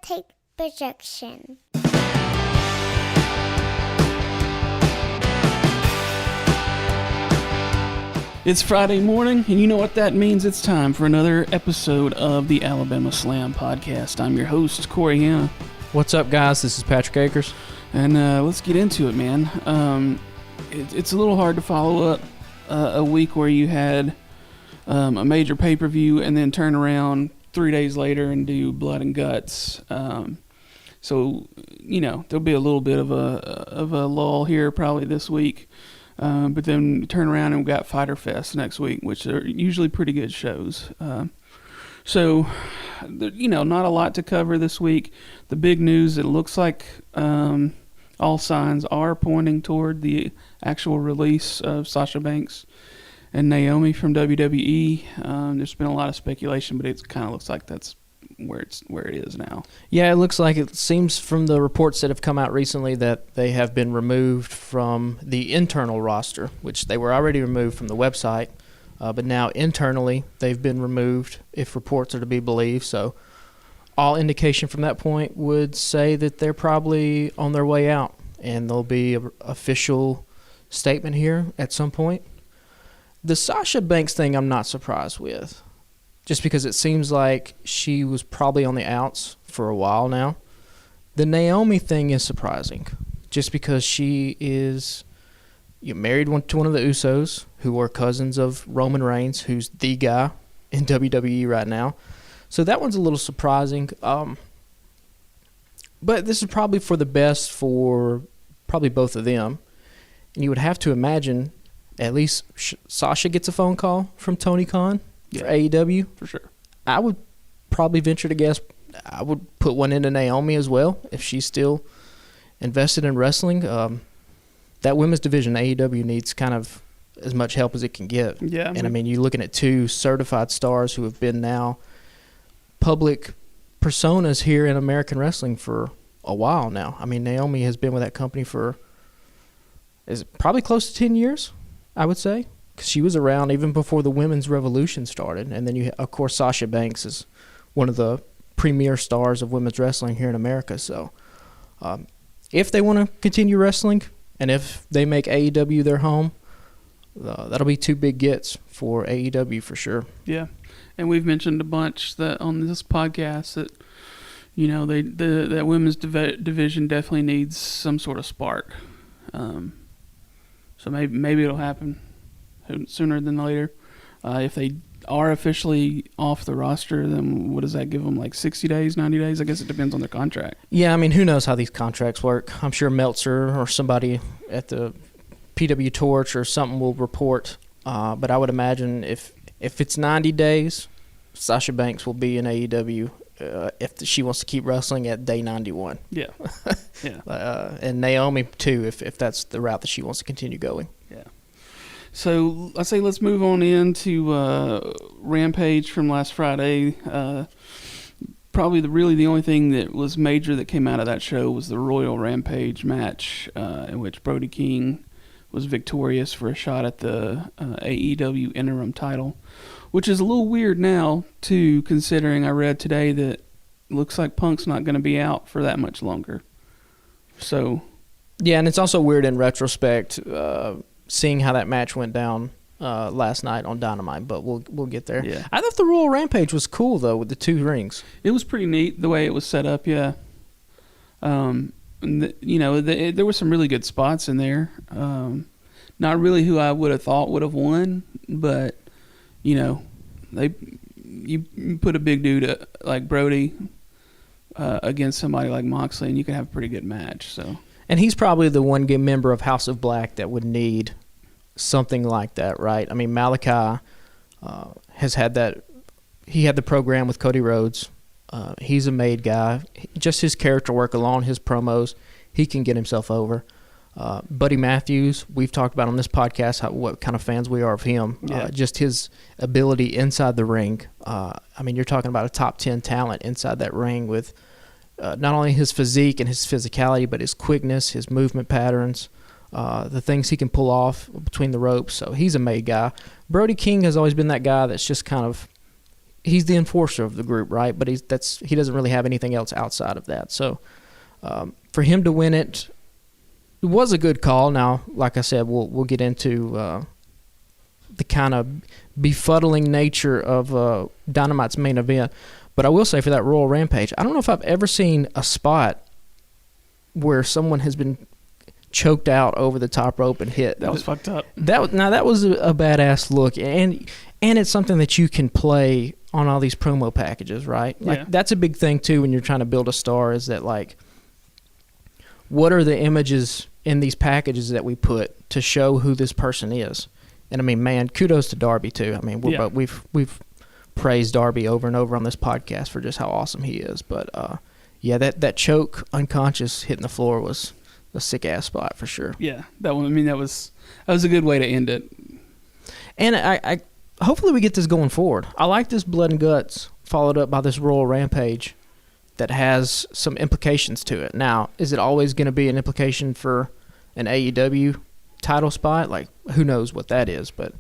take projection. It's Friday morning, and you know what that means. It's time for another episode of the Alabama Slam Podcast. I'm your host, Corey Hanna. What's up, guys? This is Patrick Akers. And let's get into it, man. It's a little hard to follow up a week where you had a major pay-per-view and then turn around 3 days later and do Blood and Guts. So, you know, there'll be a little bit of a lull here probably this week. But then turn around and we've got Fyter Fest next week, which are usually pretty good shows. So, you know, not a lot to cover this week. The big news, it looks like all signs are pointing toward the actual release of Sasha Banks and Naomi from WWE. There's been a lot of speculation, but it kind of looks like that's where it is now. Yeah, it seems from the reports that have come out recently that they have been removed from the internal roster, which they were already removed from the website, but now internally they've been removed, if reports are to be believed. So all indication from that point would say that they're probably on their way out, and there'll be an official statement here at some point. The Sasha Banks thing I'm not surprised with, just because it seems like she was probably on the outs for a while now. The Naomi thing is surprising, just because she is married to one of the Usos, who are cousins of Roman Reigns, who's the guy in WWE right now. So that one's a little surprising. But this is probably for the best for probably both of them. And you would have to imagine at least Sasha gets a phone call from Tony Khan. For AEW, for sure. I would probably venture to guess I would put one into Naomi as well if she's still invested in wrestling. That women's division, AEW, needs kind of as much help as it can get. Yeah, and I mean, you're looking at two certified stars who have been now public personas here in American wrestling for a while now. I mean, Naomi has been with that company for probably close to 10 years, I would say. She was around even before the women's revolution started. And then, of course, Sasha Banks is one of the premier stars of women's wrestling here in America. So if they want to continue wrestling and if they make AEW their home, that'll be two big gets for AEW for sure. Yeah, and we've mentioned a bunch that on this podcast that, you know, that women's division definitely needs some sort of spark. So maybe it'll happen sooner than later. If they are officially off the roster, then what does that give them, like 60 days, 90 days? I guess it depends on their contract. Yeah, I mean, who knows how these contracts work. I'm sure Meltzer or somebody at the PW Torch or something will report. But I would imagine if it's 90 days, Sasha Banks will be in AEW if she wants to keep wrestling at day 91. Yeah. Yeah. And Naomi, too, if that's the route that she wants to continue going. Yeah. So I say let's move on into Rampage from last Friday. Probably the only thing that was major that came out of that show was the Royal Rampage match, in which Brody King was victorious for a shot at the AEW interim title, which is a little weird now, too, considering I read today that it looks like Punk's not going to be out for that much longer. So, yeah, and it's also weird in retrospect, seeing how that match went down last night on Dynamite, but we'll get there. Yeah. I thought the Royal Rampage was cool, though, with the two rings. It was pretty neat the way it was set up, yeah. There were some really good spots in there. Not really who I would have thought would have won, but, you know, you put a big dude like Brody against somebody like Moxley, and you can have a pretty good match, so... And he's probably the one member of House of Black that would need something like that, right? I mean, Malachi has had that. He had the program with Cody Rhodes. He's a made guy. Just his character work alone, his promos, he can get himself over. Buddy Matthews, we've talked about on this podcast what kind of fans we are of him. Yeah. Just his ability inside the ring. I mean, you're talking about a top 10 talent inside that ring with not only his physique and his physicality, but his quickness, his movement patterns, the things he can pull off between the ropes. So he's a made guy. Brody King has always been that guy that's just kind of he's the enforcer of the group, right? But he doesn't really have anything else outside of that. So for him to win it was a good call. Now, like I said, we'll get into the kind of befuddling nature of Dynamite's main event. But I will say for that Royal Rampage, I don't know if I've ever seen a spot where someone has been choked out over the top rope and hit. That was fucked up. That was a badass look, and it's something that you can play on all these promo packages, right? Like that's a big thing too when you're trying to build a star. Is that like, what are the images in these packages that we put to show who this person is? And I mean, man, kudos to Darby too. I mean, we've praised Darby over and over on this podcast for just how awesome he is. But that choke unconscious hitting the floor was a sick ass spot for sure. Yeah, that one. I mean, that was a good way to end it. And I hopefully we get this going forward. I like this blood and guts followed up by this Royal Rampage that has some implications to it. Now, is it always going to be an implication for an AEW title spot? Like, who knows what that is? But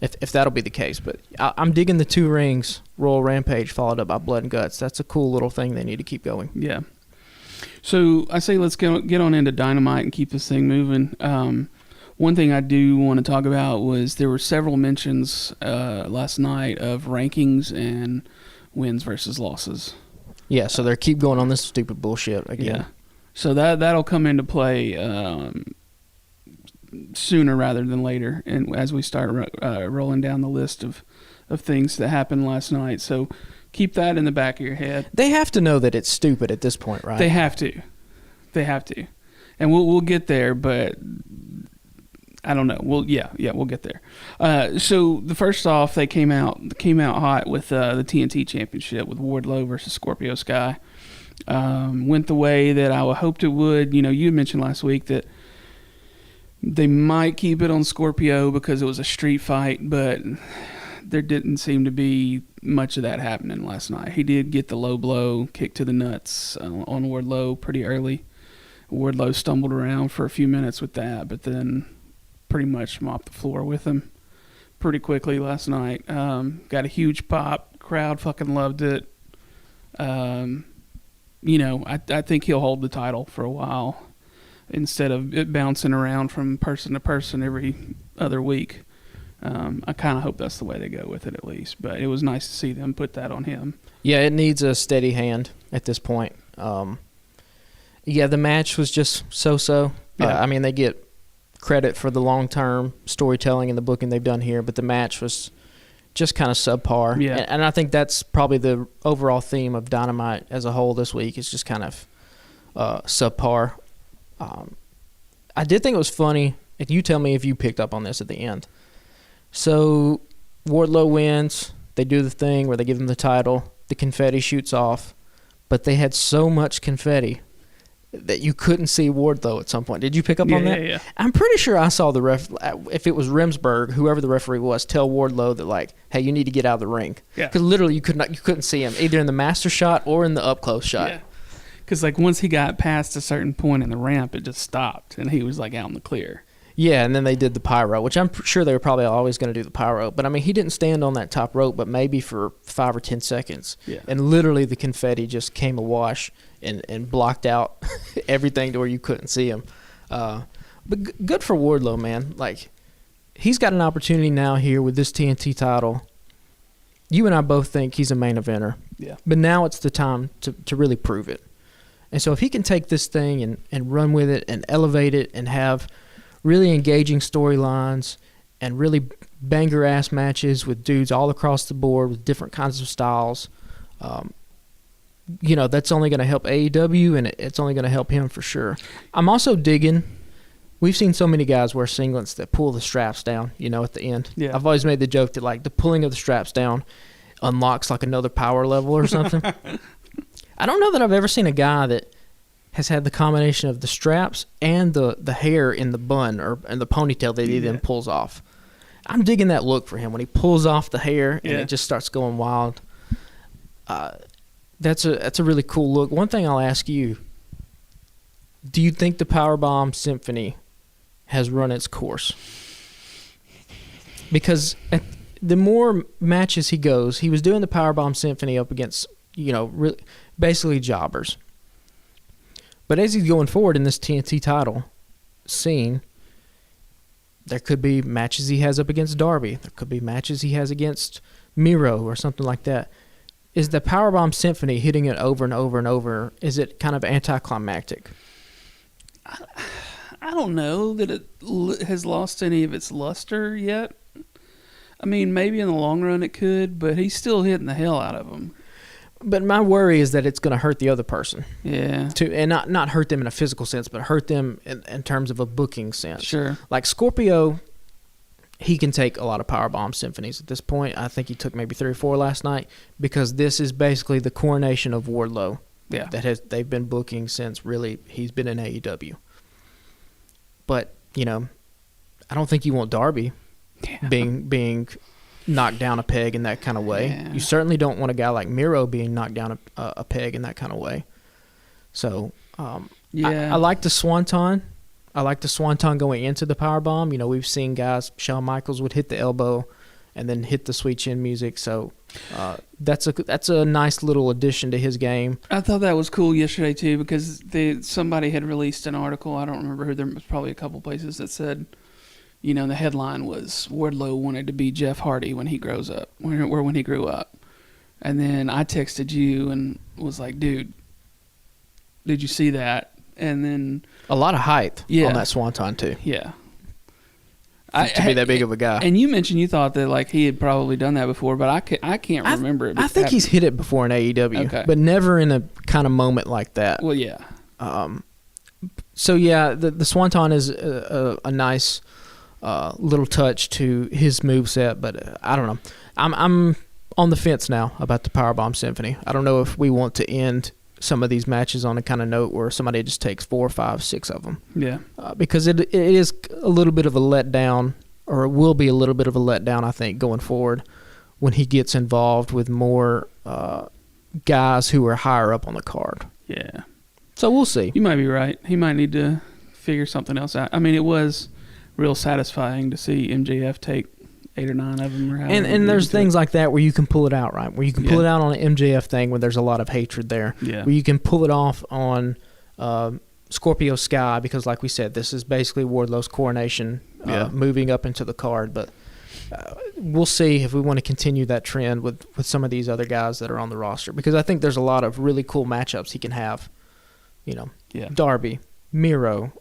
if that'll be the case. But I'm digging the 2 rings Royal Rampage followed up by blood and guts. That's a cool little thing they need to keep going. Yeah. So I say let's get on into Dynamite and keep this thing moving. One thing I do want to talk about was there were several mentions last night of rankings and wins versus losses. Yeah, so they keep going on this stupid bullshit again. Yeah. So that'll come into play sooner rather than later, and as we start rolling down the list of things that happened last night. So keep that in the back of your head. They have to know that it's stupid at this point, right? They have to, and we'll get there. But I don't know. We'll get there. So the first off, they came out hot with the TNT Championship with Wardlow versus Scorpio Sky. Went the way that I hoped it would. You know, you mentioned last week that they might keep it on Scorpio because it was a street fight, but there didn't seem to be much of that happening last night. He did get the low blow, kick to the nuts on Wardlow pretty early. Wardlow stumbled around for a few minutes with that, but then pretty much mopped the floor with him pretty quickly last night. Got a huge pop. Crowd fucking loved it. You know, I think he'll hold the title for a while instead of it bouncing around from person to person every other week. I kind of hope that's the way they go with it at least. But it was nice to see them put that on him. Yeah, it needs a steady hand at this point. The match was just so-so. Yeah. I mean, they get credit for the long-term storytelling and the booking they've done here, but the match was just kind of subpar. Yeah. And I think that's probably the overall theme of Dynamite as a whole this week is just kind of subpar. I did think it was funny. If you tell me if you picked up on this at the end. So Wardlow wins. They do the thing where they give him the title. The confetti shoots off. But they had so much confetti that you couldn't see Wardlow at some point. Did you pick up on that? Yeah. I'm pretty sure I saw the ref, if it was Remsburg, whoever the referee was, tell Wardlow that, like, hey, you need to get out of the ring. Yeah. Because literally you couldn't see him, either in the master shot or in the up-close shot. Yeah. Because, like, once he got past a certain point in the ramp, it just stopped, and he was, like, out in the clear. Yeah, and then they did the pyro, which I'm sure they were probably always going to do the pyro. But, I mean, he didn't stand on that top rope but maybe for 5 or 10 seconds. Yeah. And literally the confetti just came awash and blocked out everything to where you couldn't see him. But good for Wardlow, man. Like, he's got an opportunity now here with this TNT title. You and I both think he's a main eventer. Yeah. But now it's the time to really prove it. And so if he can take this thing and run with it and elevate it and have really engaging storylines and really banger-ass matches with dudes all across the board with different kinds of styles, that's only going to help AEW, and it's only going to help him for sure. I'm also digging, we've seen so many guys wear singlets that pull the straps down, at the end. Yeah. I've always made the joke that, like, the pulling of the straps down unlocks, like, another power level or something. I don't know that I've ever seen a guy that has had the combination of the straps and the hair in the bun and the ponytail that he then pulls off. I'm digging that look for him when he pulls off the hair and it just starts going wild. That's a really cool look. One thing I'll ask you, do you think the Powerbomb Symphony has run its course? Because the more matches he goes, he was doing the Powerbomb Symphony up against, basically jobbers. But as he's going forward in this TNT title scene, there could be matches he has up against Darby. There could be matches he has against Miro or something like that. Is the Powerbomb Symphony hitting it over and over and over, is it kind of anticlimactic? I don't know that it has lost any of its luster yet. I mean, maybe in the long run it could, but he's still hitting the hell out of them. But my worry is that it's going to hurt the other person. Yeah. And not hurt them in a physical sense, but hurt them in terms of a booking sense. Sure. Like Scorpio, he can take a lot of Powerbomb Symphonies at this point. I think he took maybe 3 or 4 last night, because this is basically the coronation of Wardlow. Yeah. They've been booking since really he's been in AEW. But, I don't think you want Darby being knocked down a peg in that kind of way. Yeah. You certainly don't want a guy like Miro being knocked down a peg in that kind of way. So, I like the Swanton. I like the Swanton going into the Powerbomb. We've seen guys, Shawn Michaels would hit the elbow and then hit the sweet chin music. So that's a nice little addition to his game. I thought that was cool yesterday too, because somebody had released an article. I don't remember who. There was probably a couple places that said, the headline was Wardlow wanted to be Jeff Hardy when he grows up, when he grew up. And then I texted you and was like, dude, did you see that? And then a lot of height on that Swanton too. Yeah. To be that big of a guy. And you mentioned you thought that he had probably done that before, but I can't remember it. I think he's hit it before in AEW, but never in a kind of moment like that. Well, yeah. So yeah, the Swanton is a nice little touch to his moveset, but I don't know. I'm on the fence now about the Powerbomb Symphony. I don't know if we want to end some of these matches on a kind of note where somebody just takes 4, 5, 6 of them. Yeah. Because it is a little bit of a letdown, or it will be a little bit of a letdown, I think, going forward when he gets involved with more guys who are higher up on the card. Yeah. So we'll see. You might be right. He might need to figure something else out. I mean, it was real satisfying to see MJF take 8 or 9 of them. And there's things like that where you can pull it out, right? Where you can pull it out on an MJF thing where there's a lot of hatred there. Yeah. Where you can pull it off on Scorpio Sky, because like we said, this is basically Wardlow's coronation moving up into the card. But we'll see if we want to continue that trend with some of these other guys that are on the roster, because I think there's a lot of really cool matchups he can have. Darby, Miro,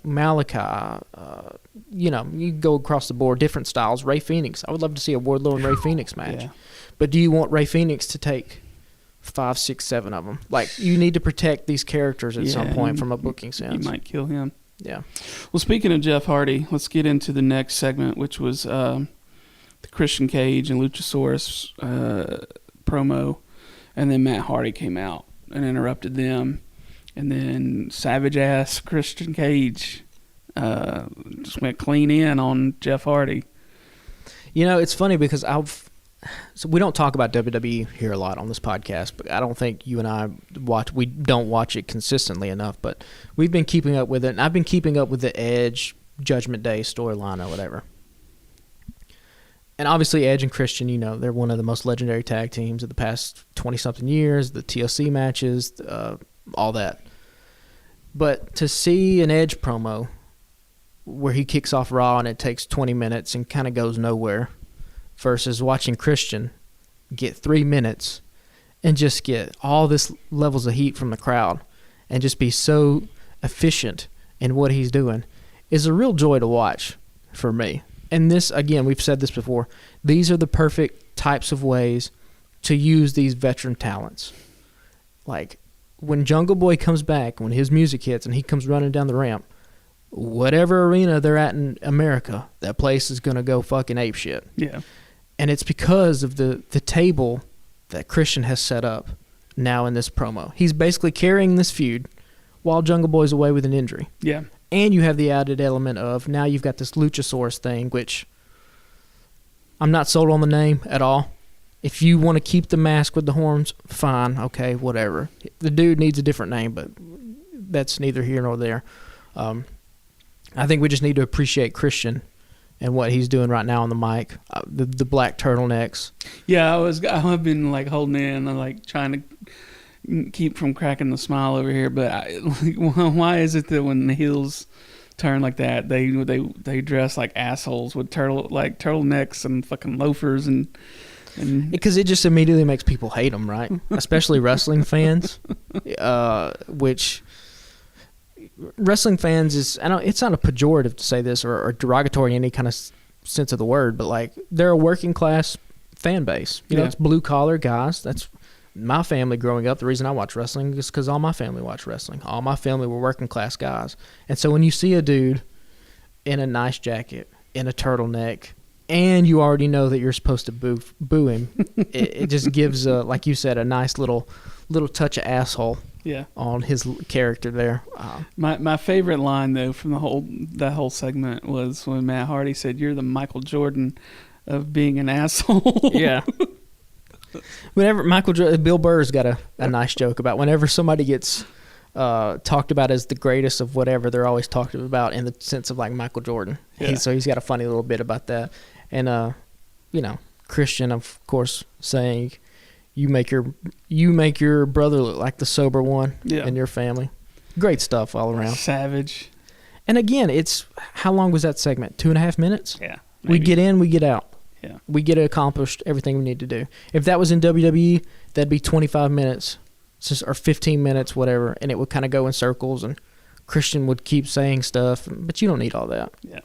Malachi, you go across the board, different styles. Ray Phoenix. I would love to see a Wardlow and Ray Phoenix match. Yeah. But do you want Ray Phoenix to take 5, 6, 7 of them? You need to protect these characters at some point from a booking sense. You might kill him. Yeah. Well, speaking of Jeff Hardy, let's get into the next segment, which was the Christian Cage and Luchasaurus promo. And then Matt Hardy came out and interrupted them. And then savage-ass Christian Cage just went clean in on Jeff Hardy. It's funny because so we don't talk about WWE here a lot on this podcast, but I don't think you and I we don't watch it consistently enough, but we've been keeping up with it, and I've been keeping up with the Edge Judgment Day storyline or whatever. And obviously Edge and Christian, they're one of the most legendary tag teams of the past 20-something years, the TLC matches, all that. But to see an Edge promo where he kicks off Raw and it takes 20 minutes and kind of goes nowhere, versus watching Christian get 3 minutes and just get all this levels of heat from the crowd and just be so efficient in what he's doing, is a real joy to watch for me. And this, again, we've said this before, these are the perfect types of ways to use these veteran talents. When Jungle Boy comes back, when his music hits and he comes running down the ramp, whatever arena they're at in America, that place is going to go fucking apeshit. Yeah. And it's because of the table that Christian has set up now in this promo. He's basically carrying this feud while Jungle Boy's away with an injury. Yeah. And you have the added element of now you've got this Luchasaurus thing, which I'm not sold on the name at all. If you want to keep the mask with the horns, fine, okay, whatever. The dude needs a different name, but that's neither here nor there. I think we just need to appreciate Christian and what he's doing right now on the mic. The black turtlenecks. Yeah, I've been like holding in and like trying to keep from cracking the smile over here. But why is it that when the heels turn like that, they dress like assholes with turtlenecks and fucking loafers and because it just immediately makes people hate them, right? Especially wrestling fans, which wrestling fans is, I don't, it's not a pejorative to say this or derogatory in any kind of sense of the word, but like they're a working class fan base. You know, it's blue collar guys. That's my family growing up. The reason I watch wrestling is because all my family watched wrestling. All my family were working class guys. And so when you see a dude in a nice jacket, in a turtleneck, and you already know that you're supposed to boo him, it just gives, like you said, a nice little touch of asshole on his character there. My favorite line though from that whole segment was when Matt Hardy said, "You're the Michael Jordan of being an asshole." Yeah. Whenever Bill Burr's got a nice joke about whenever somebody gets talked about as the greatest of whatever, they're always talked about in the sense of like Michael Jordan. Yeah. So he's got a funny little bit about that. And Christian, of course, saying you make your brother look like the sober one in your family. Great stuff all around. Savage. And again, it's how long was that segment? 2.5 minutes? Yeah. Maybe. We get in, we get out. Yeah. We get accomplished everything we need to do. If that was in WWE, that'd be 25 minutes or 15 minutes, whatever, and it would kind of go in circles, and Christian would keep saying stuff, but you don't need all that. Yeah.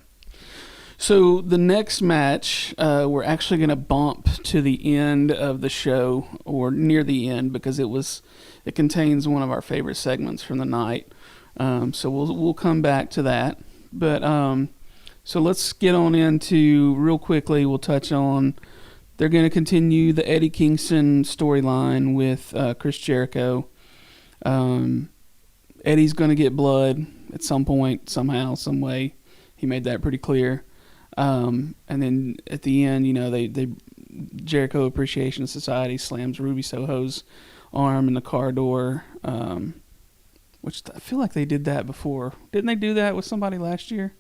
So the next match, we're actually going to bump to the end of the show, or near the end, because it contains one of our favorite segments from the night. So we'll come back to that. But so let's get on into, real quickly, we'll touch on, they're going to continue the Eddie Kingston storyline with Chris Jericho. Eddie's going to get blood at some point, somehow, some way. He made that pretty clear. And then at the end, they Jericho Appreciation Society slams Ruby Soho's arm in the car door, which I feel like they did that before. Didn't they do that with somebody last year?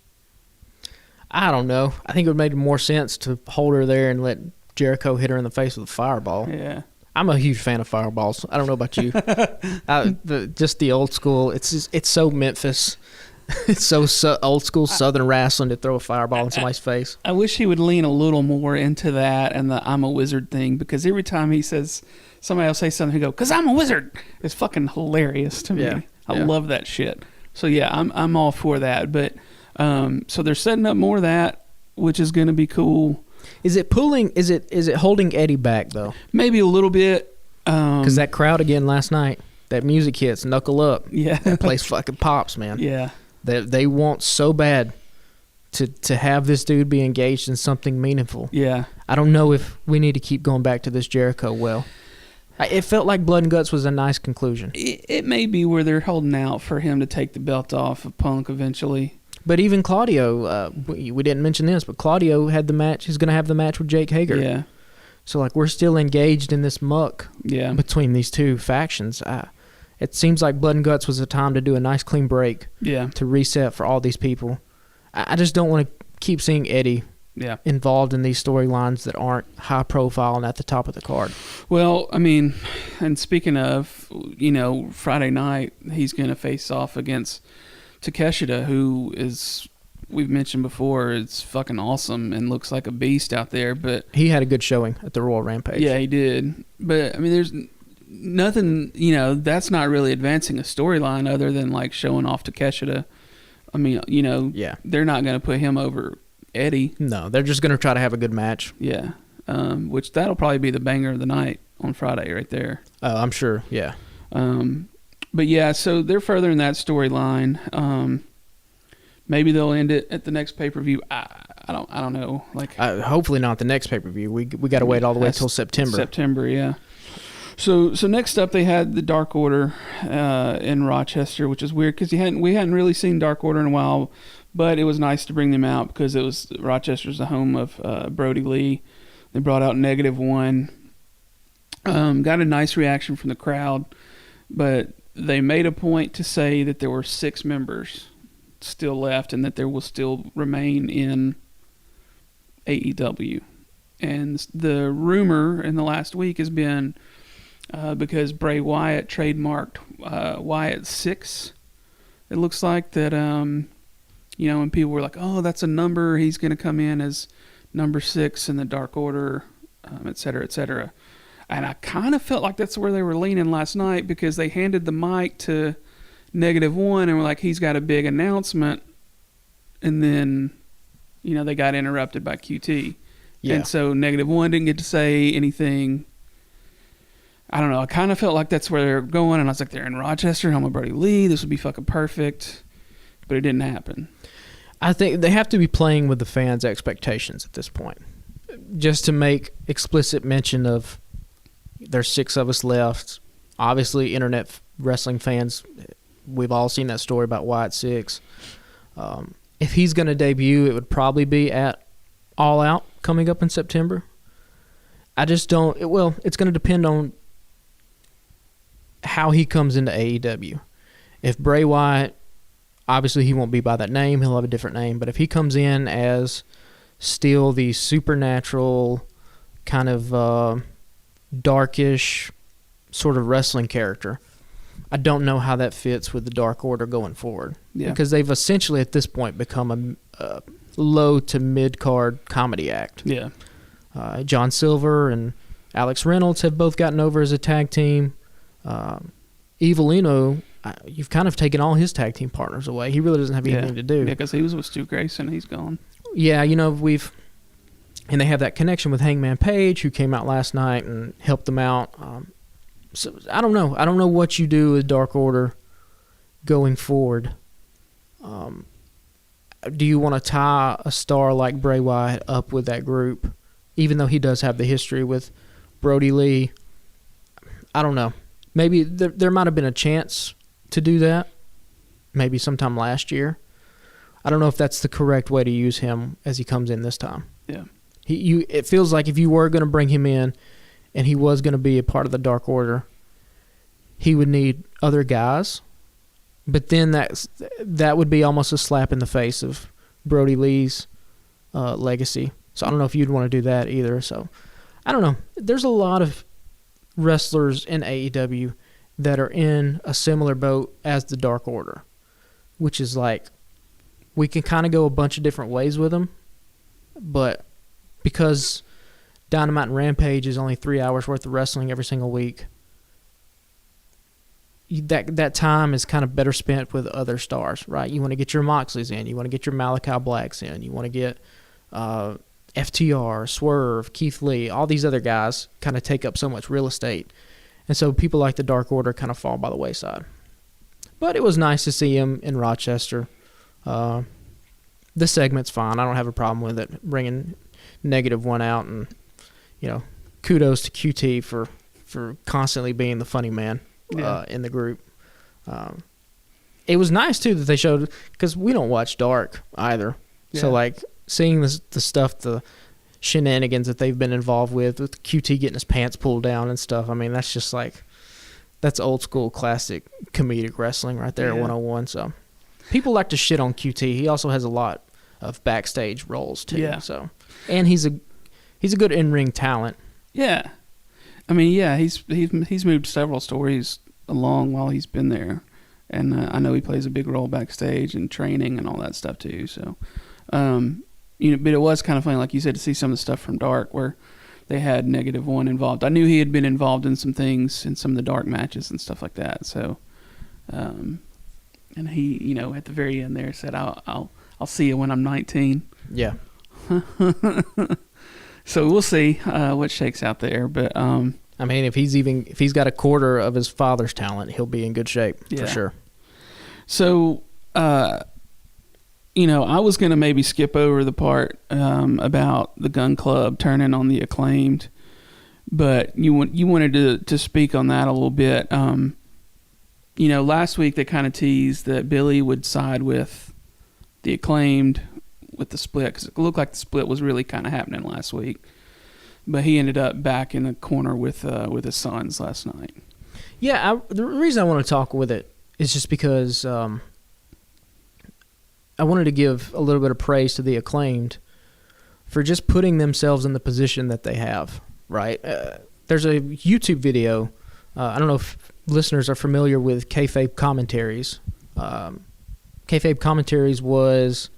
I don't know. I think it would make more sense to hold her there and let Jericho hit her in the face with a fireball. Yeah. I'm a huge fan of fireballs. I don't know about you. Just the old school. It's so Memphis. It's so old school Southern wrestling to throw a fireball in somebody's face. I wish he would lean a little more into that and the "I'm a wizard" thing, because every time he says, somebody else say something, he go, "'Cause I'm a wizard." It's fucking hilarious to me. Yeah. I love that shit. So yeah, I'm all for that. But so they're setting up more of that, which is going to be cool. Is it pulling? Is it holding Eddie back though? Maybe a little bit. Because that crowd again last night, that music hits, Knuckle Up. Yeah, that place fucking pops, man. Yeah. They want so bad to have this dude be engaged in something meaningful. Yeah. I don't know if we need to keep going back to this Jericho well. It felt like Blood and Guts was a nice conclusion. It may be where they're holding out for him to take the belt off of Punk eventually. But even Claudio, we didn't mention this, but Claudio had the match. He's going to have the match with Jake Hager. Yeah. So, like, we're still engaged in this muck between these two factions. It seems like Blood and Guts was a time to do a nice clean break to reset for all these people. I just don't want to keep seeing Eddie involved in these storylines that aren't high profile and at the top of the card. Well, I mean, and speaking of, Friday night, he's going to face off against Takeshita, who is, we've mentioned before, is fucking awesome and looks like a beast out there. But he had a good showing at the Royal Rampage. Yeah, he did. But, I mean, there's nothing, that's not really advancing a storyline other than like showing off Takeshita. I mean, they're not going to put him over Eddie. No, they're just going to try to have a good match. Yeah, which that'll probably be the banger of the night on Friday right there. Oh, I'm sure, yeah. But yeah, so they're furthering that storyline. Maybe they'll end it at the next pay-per-view. I don't know. Like, hopefully not the next pay-per-view. We got to wait all the way until September. September, yeah. So next up, they had the Dark Order in Rochester, which is weird because we hadn't really seen Dark Order in a while, but it was nice to bring them out because Rochester's the home of Brody Lee. They brought out -1. Got a nice reaction from the crowd, but they made a point to say that there were 6 members still left and that there will still remain in AEW. And the rumor in the last week has been because Bray Wyatt trademarked Wyatt 6. It looks like that, and people were like, oh, that's a number. He's going to come in as number 6 in the Dark Order, et cetera, et cetera. And I kind of felt like that's where they were leaning last night, because they handed the mic to -1 and were like, he's got a big announcement. And then, they got interrupted by QT. Yeah. And so -1 didn't get to say anything. I don't know. I kind of felt like that's where they're going. And I was like, they're in Rochester, home of Brody Lee. This would be fucking perfect. But it didn't happen. I think they have to be playing with the fans' expectations at this point. Just to make explicit mention of there's 6 of us left. Obviously, internet wrestling fans, we've all seen that story about Wyatt 6. If he's going to debut, it would probably be at All Out coming up in September. I just don't... it's going to depend on how he comes into AEW. If Bray Wyatt, obviously he won't be by that name. He'll have a different name. But if he comes in as still the supernatural kind of darkish sort of wrestling character, I don't know how that fits with the Dark Order going forward. Yeah. Because they've essentially at this point become a low to mid-card comedy act. Yeah. John Silver and Alex Reynolds have both gotten over as a tag team. Evilino, you've kind of taken all his tag team partners away. He really doesn't have anything to do. Yeah, because he was with Stu Grayson. He's gone. Yeah, and they have that connection with Hangman Page, who came out last night and helped them out. So I don't know. I don't know what you do with Dark Order going forward. Do you want to tie a star like Bray Wyatt up with that group, even though he does have the history with Brody Lee? I don't know. Maybe there might have been a chance to do that, maybe sometime last year. I don't know if that's the correct way to use him as he comes in this time. Yeah. It feels like if you were going to bring him in and he was going to be a part of the Dark Order, he would need other guys. But then that would be almost a slap in the face of Brody Lee's legacy. So I don't know if you'd want to do that either. So I don't know. There's a lot of wrestlers in AEW that are in a similar boat as the Dark Order, which is like we can kind of go a bunch of different ways with them, but because Dynamite and Rampage is only 3 hours worth of wrestling every single week, that time is kind of better spent with other stars, right? You want to get your Moxleys in, you want to get your Malachi Blacks in, you want to get FTR, Swerve, Keith Lee, all these other guys kind of take up so much real estate. And so people like the Dark Order kind of fall by the wayside. But it was nice to see him in Rochester. The segment's fine. I don't have a problem with it, bringing -1 out. And, kudos to QT for constantly being the funny man in the group. It was nice, too, that they showed, because we don't watch Dark either. Yeah. So, seeing the stuff, the shenanigans that they've been involved with QT getting his pants pulled down and stuff. I mean, that's just that's old school classic comedic wrestling right there at 101. So people like to shit on QT. He also has a lot of backstage roles too. Yeah. So, and he's a good in-ring talent. Yeah. I mean, yeah, he's moved several stories along while he's been there. And I know he plays a big role backstage and training and all that stuff too. So, but it was kind of funny, like you said, to see some of the stuff from Dark where they had -1 involved. I knew he had been involved in some things in some of the Dark matches and stuff like that. So, and he, at the very end there said, "I'll see you when I'm 19." Yeah. So we'll see what shakes out there. But I mean, if he's got a quarter of his father's talent, he'll be in good shape for sure. So. I was going to maybe skip over the part about the Gun Club turning on the Acclaimed, but you wanted to speak on that a little bit. Last week they kind of teased that Billy would side with the Acclaimed with the split, because it looked like the split was really kind of happening last week, but he ended up back in the corner with his sons last night. Yeah, the reason I want to talk with it is just because I wanted to give a little bit of praise to the Acclaimed for just putting themselves in the position that they have, right? There's a YouTube video. I don't know if listeners are familiar with kayfabe commentaries. Kayfabe commentaries was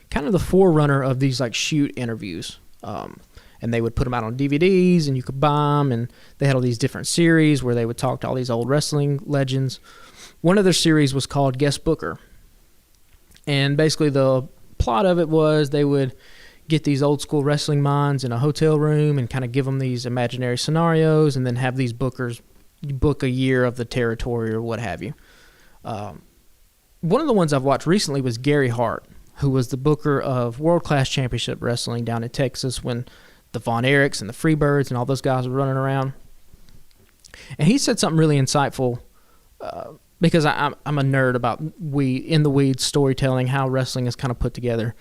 kind of the forerunner of these like shoot interviews. And they would put them out on DVDs, and you could buy them, and they had all these different series where they would talk to all these old wrestling legends. One of their series was called Guest Booker. And basically the plot of it was they would get these old school wrestling minds in a hotel room and kind of give them these imaginary scenarios, and then have these bookers book a year of the territory or what have you. One of the ones I've watched recently was Gary Hart, who was the booker of World Class Championship Wrestling down in Texas when the Von Erichs and the Freebirds and all those guys were running around. And he said something really insightful, because I'm a nerd about in the weeds storytelling, how wrestling is kind of put together.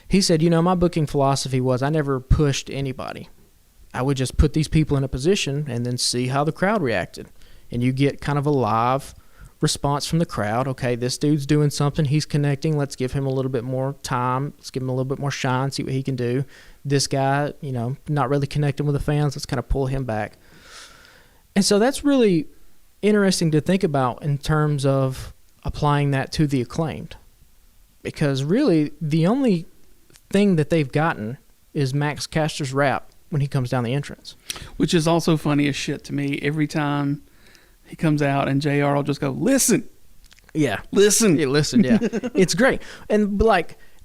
He said, my booking philosophy was I never pushed anybody. I would just put these people in a position and then see how the crowd reacted. And you get kind of a live response from the crowd. Okay, this dude's doing something. He's connecting. Let's give him a little bit more time. Let's give him a little bit more shine, see what he can do. This guy, not really connecting with the fans. Let's kind of pull him back. And so that's really interesting to think about in terms of applying that to the Acclaimed. Because really, the only thing that they've gotten is Max Caster's rap when he comes down the entrance. Which is also funny as shit to me. Every time he comes out and JR will just go, listen. Yeah. Listen. Yeah, listen, yeah. It's great. And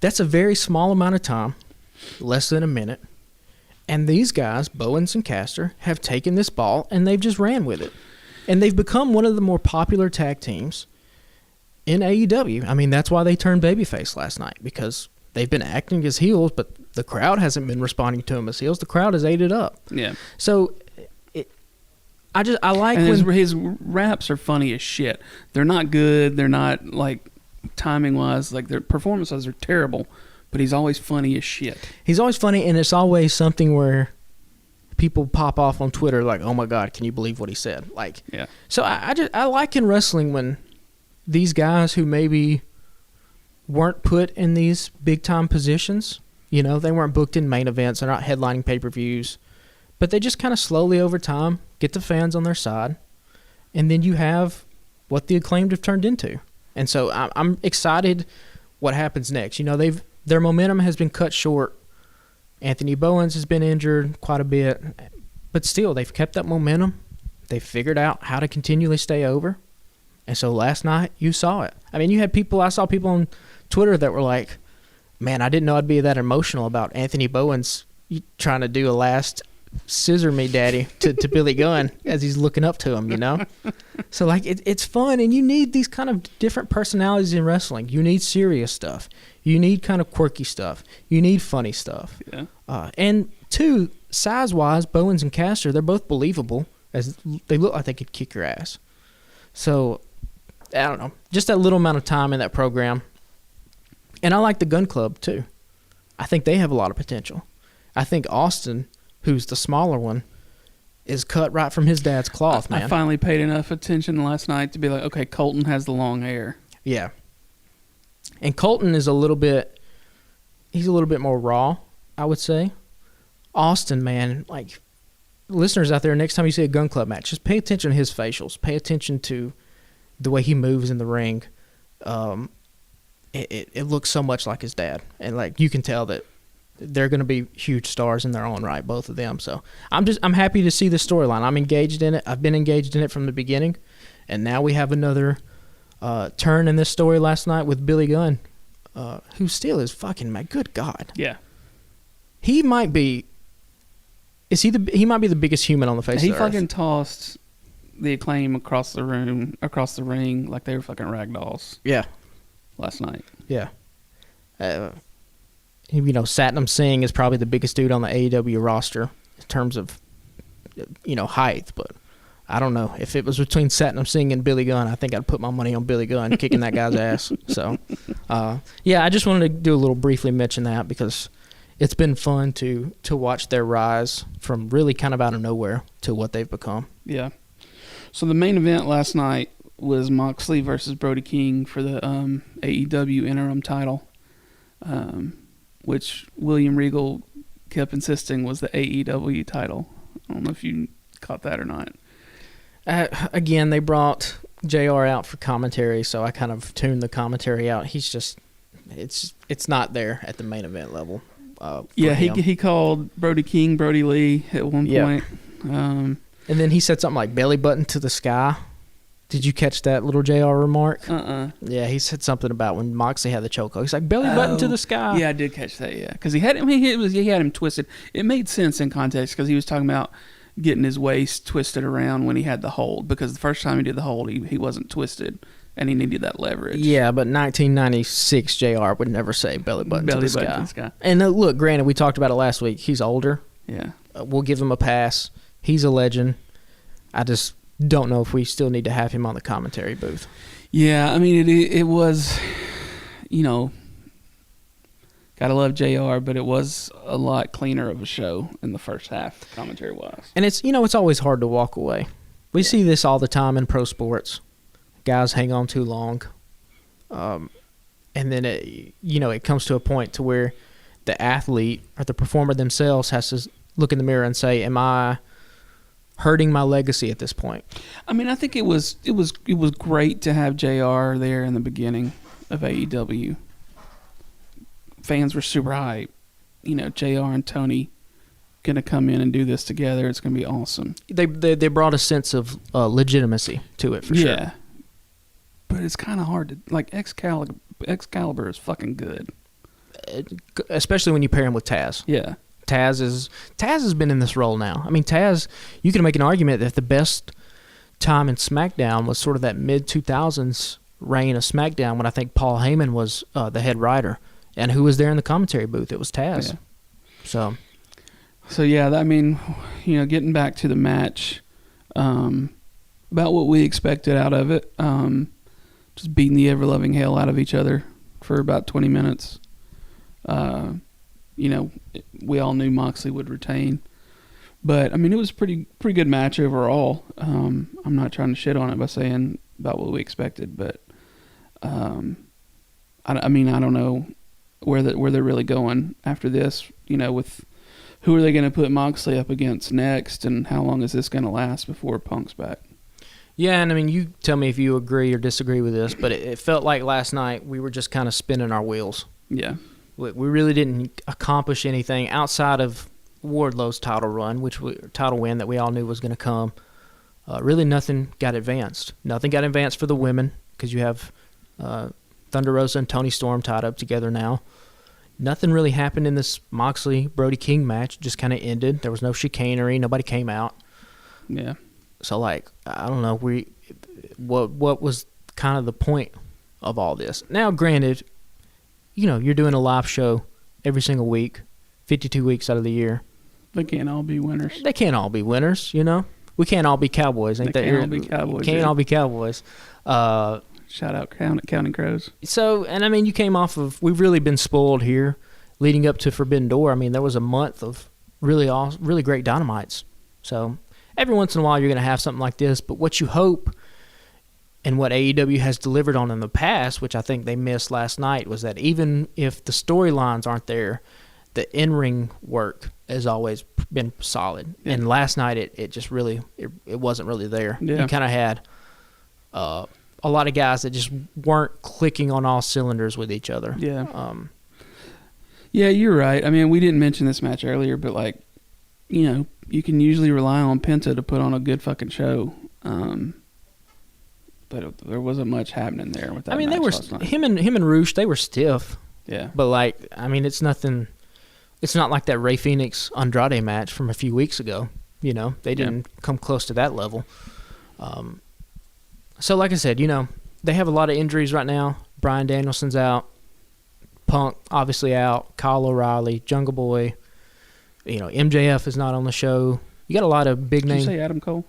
that's a very small amount of time, less than a minute. And these guys, Bowens and Caster, have taken this ball and they've just ran with it. And they've become one of the more popular tag teams in AEW. I mean, that's why they turned babyface last night, because they've been acting as heels, but the crowd hasn't been responding to them as heels. The crowd has ate it up. Yeah. So I like and when his raps are funny as shit. They're not good. They're not timing wise. Their performances are terrible. But he's always funny as shit. He's always funny, and it's always something where people pop off on Twitter like, "Oh my God, can you believe what he said?" Yeah. So I like in wrestling when these guys who maybe weren't put in these big time positions, they weren't booked in main events, they're not headlining pay-per-views, but they just kind of slowly over time get the fans on their side, and then you have what the Acclaimed have turned into. And so I'm excited what happens next. Their momentum has been cut short. Anthony Bowens has been injured quite a bit, but still they've kept that momentum. They've figured out how to continually stay over. And so last night you saw it. I mean, I saw people on Twitter that were like, man, I didn't know I'd be that emotional about Anthony Bowens trying to do a last scissor me daddy to Billy Gunn as he's looking up to him, So it's fun, and you need these kind of different personalities in wrestling. You need serious stuff. You need kind of quirky stuff. You need funny stuff. Yeah. And two, size-wise, Bowens and Caster, they're both believable, as they look like they could kick your ass. So, I don't know. Just that little amount of time in that program. And I like the Gun Club, too. I think they have a lot of potential. I think Austin, who's the smaller one, is cut right from his dad's cloth, man. I finally paid enough attention last night to be like, okay, Colton has the long hair. Yeah. And Colton is a little bit more raw, I would say. Austin, man, listeners out there, next time you see a Gun Club match, just pay attention to his facials. Pay attention to the way he moves in the ring. It looks so much like his dad. And you can tell that they're going to be huge stars in their own right, both of them. So I'm happy to see the storyline. I'm engaged in it. I've been engaged in it from the beginning, and now we have another turn in this story last night with Billy Gunn, who still is fucking my good God. Yeah, he might be. He might be the biggest human on the face of the earth. He fucking tossed the Acclaim across the ring like they were fucking rag dolls. Yeah, last night. Yeah. Satnam Singh is probably the biggest dude on the AEW roster in terms of, height. But I don't know. If it was between Satnam Singh and Billy Gunn, I think I'd put my money on Billy Gunn kicking that guy's ass. So, I just wanted to do a little briefly mention that because it's been fun to watch their rise from really kind of out of nowhere to what they've become. Yeah. So the main event last night was Moxley versus Brody King for the AEW interim title. Which William Regal kept insisting was the AEW title. I don't know if you caught that or not. Again, they brought JR out for commentary, so I kind of tuned the commentary out. He's just, it's not there at the main event level. He called Brody King Brody Lee at one point. And then he said something like belly button to the sky. Did you catch that little JR remark? Yeah, he said something about when Moxley had the chokehold. He's like, belly button to the sky. Yeah, I did catch that, yeah. Because he had him twisted. It made sense in context because he was talking about getting his waist twisted around when he had the hold. Because the first time he did the hold, he wasn't twisted, and he needed that leverage. Yeah, but 1996 JR would never say belly button to the sky. And look, granted, we talked about it last week. He's older. Yeah. We'll give him a pass. He's a legend. I just don't know if we still need to have him on the commentary booth. Yeah, I mean, it was, gotta love JR, but it was a lot cleaner of a show in the first half, commentary-wise. And it's always hard to walk away. We see this all the time in pro sports. Guys hang on too long. And then, it comes to a point to where the athlete or the performer themselves has to look in the mirror and say, am I hurting my legacy at this point? I mean, I think it was great to have JR there in the beginning of AEW. Fans were super hyped. JR and Tony gonna come in and do this together. It's gonna be awesome. They brought a sense of legitimacy to it for sure. Yeah, but it's kind of hard to like. Excalibur is fucking good, especially when you pair him with Taz. Yeah. Taz has been in this role now. I mean, Taz, you can make an argument that the best time in SmackDown was sort of that mid-2000s reign of SmackDown when I think Paul Heyman was the head writer. And who was there in the commentary booth? It was Taz. Yeah. So yeah, I mean, getting back to the match, about what we expected out of it, just beating the ever-loving hell out of each other for about 20 minutes. We all knew Moxley would retain, but I mean, it was pretty good match overall. I'm not trying to shit on it by saying about what we expected, but I don't know where they're really going after this. With who are they going to put Moxley up against next, and how long is this going to last before Punk's back? Yeah, and I mean, you tell me if you agree or disagree with this, but it felt like last night we were just kind of spinning our wheels. Yeah. We really didn't accomplish anything outside of Wardlow's title run, title win that we all knew was going to come. Really nothing got advanced. Nothing got advanced for the women because you have Thunder Rosa and Toni Storm tied up together now. Nothing really happened in this Moxley-Brody King match. Just kind of ended. There was no chicanery. Nobody came out. Yeah. So, I don't know. What was kind of the point of all this? Now, granted, you're doing a live show every single week, 52 weeks out of the year. They can't all be winners. They can't all be winners, We can't all be Cowboys. They can't all be Cowboys. Can't all be Cowboys. Shout out Counting Crows. So, and I mean, you came off of, we've really been spoiled here leading up to Forbidden Door. I mean, there was a month of really great Dynamites. So, every once in a while you're going to have something like this, but what you hope and what AEW has delivered on in the past, which I think they missed last night, was that even if the storylines aren't there, the in-ring work has always been solid. Yeah. And last night it just really, it wasn't really there. Yeah. You kind of had a lot of guys that just weren't clicking on all cylinders with each other. Yeah. Yeah, you're right. I mean, we didn't mention this match earlier, but you can usually rely on Penta to put on a good fucking show. But there wasn't much happening there with that. I mean, match they were last night. him and Roosh. They were stiff. Yeah. But it's nothing. It's not like that Rey Fenix Andrade match from a few weeks ago. They didn't come close to that level. So like I said, they have a lot of injuries right now. Bryan Danielson's out. Punk obviously out. Kyle O'Reilly, Jungle Boy. MJF is not on the show. You got a lot of big names. Did you say Adam Cole?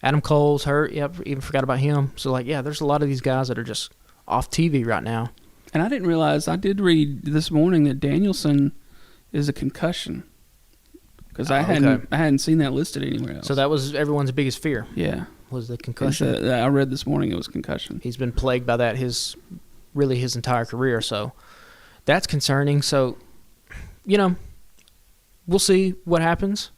Adam Cole's hurt. Yep, even forgot about him. So, there's a lot of these guys that are just off TV right now. And I didn't realize, I did read this morning that Danielson is a concussion. Because I hadn't seen that listed anywhere else. So that was everyone's biggest fear. Yeah. Was the concussion. I read this morning it was concussion. He's been plagued by that his entire career. So that's concerning. So, we'll see what happens.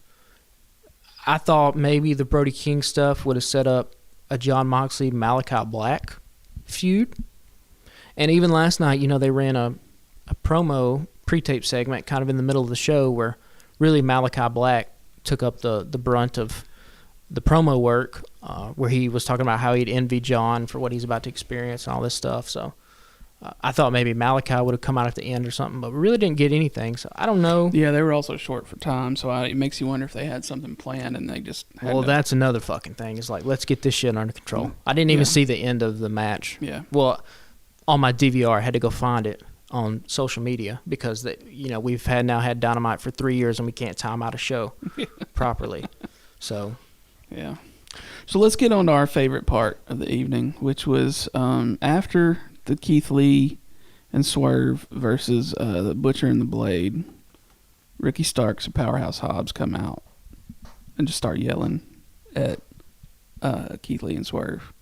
I thought maybe the Brody King stuff would have set up a Jon Moxley Malachi Black feud. And even last night, they ran a promo pre-tape segment kind of in the middle of the show where really Malachi Black took up the brunt of the promo work, where he was talking about how he'd envy John for what he's about to experience and all this stuff. So I thought maybe Malachi would have come out at the end or something, but we really didn't get anything. So I don't know. Yeah, they were also short for time, so it makes you wonder if they had something planned and they just had Well, that's another fucking thing. It's like, let's get this shit under control. I didn't even see the end of the match. Yeah. Well, on my DVR, I had to go find it on social media because we've now had Dynamite for 3 years and we can't time out a show properly. So, yeah. So let's get on to our favorite part of the evening, which was after the Keith Lee and Swerve versus the Butcher and the Blade. Ricky Starks and Powerhouse Hobbs come out and just start yelling at Keith Lee and Swerve.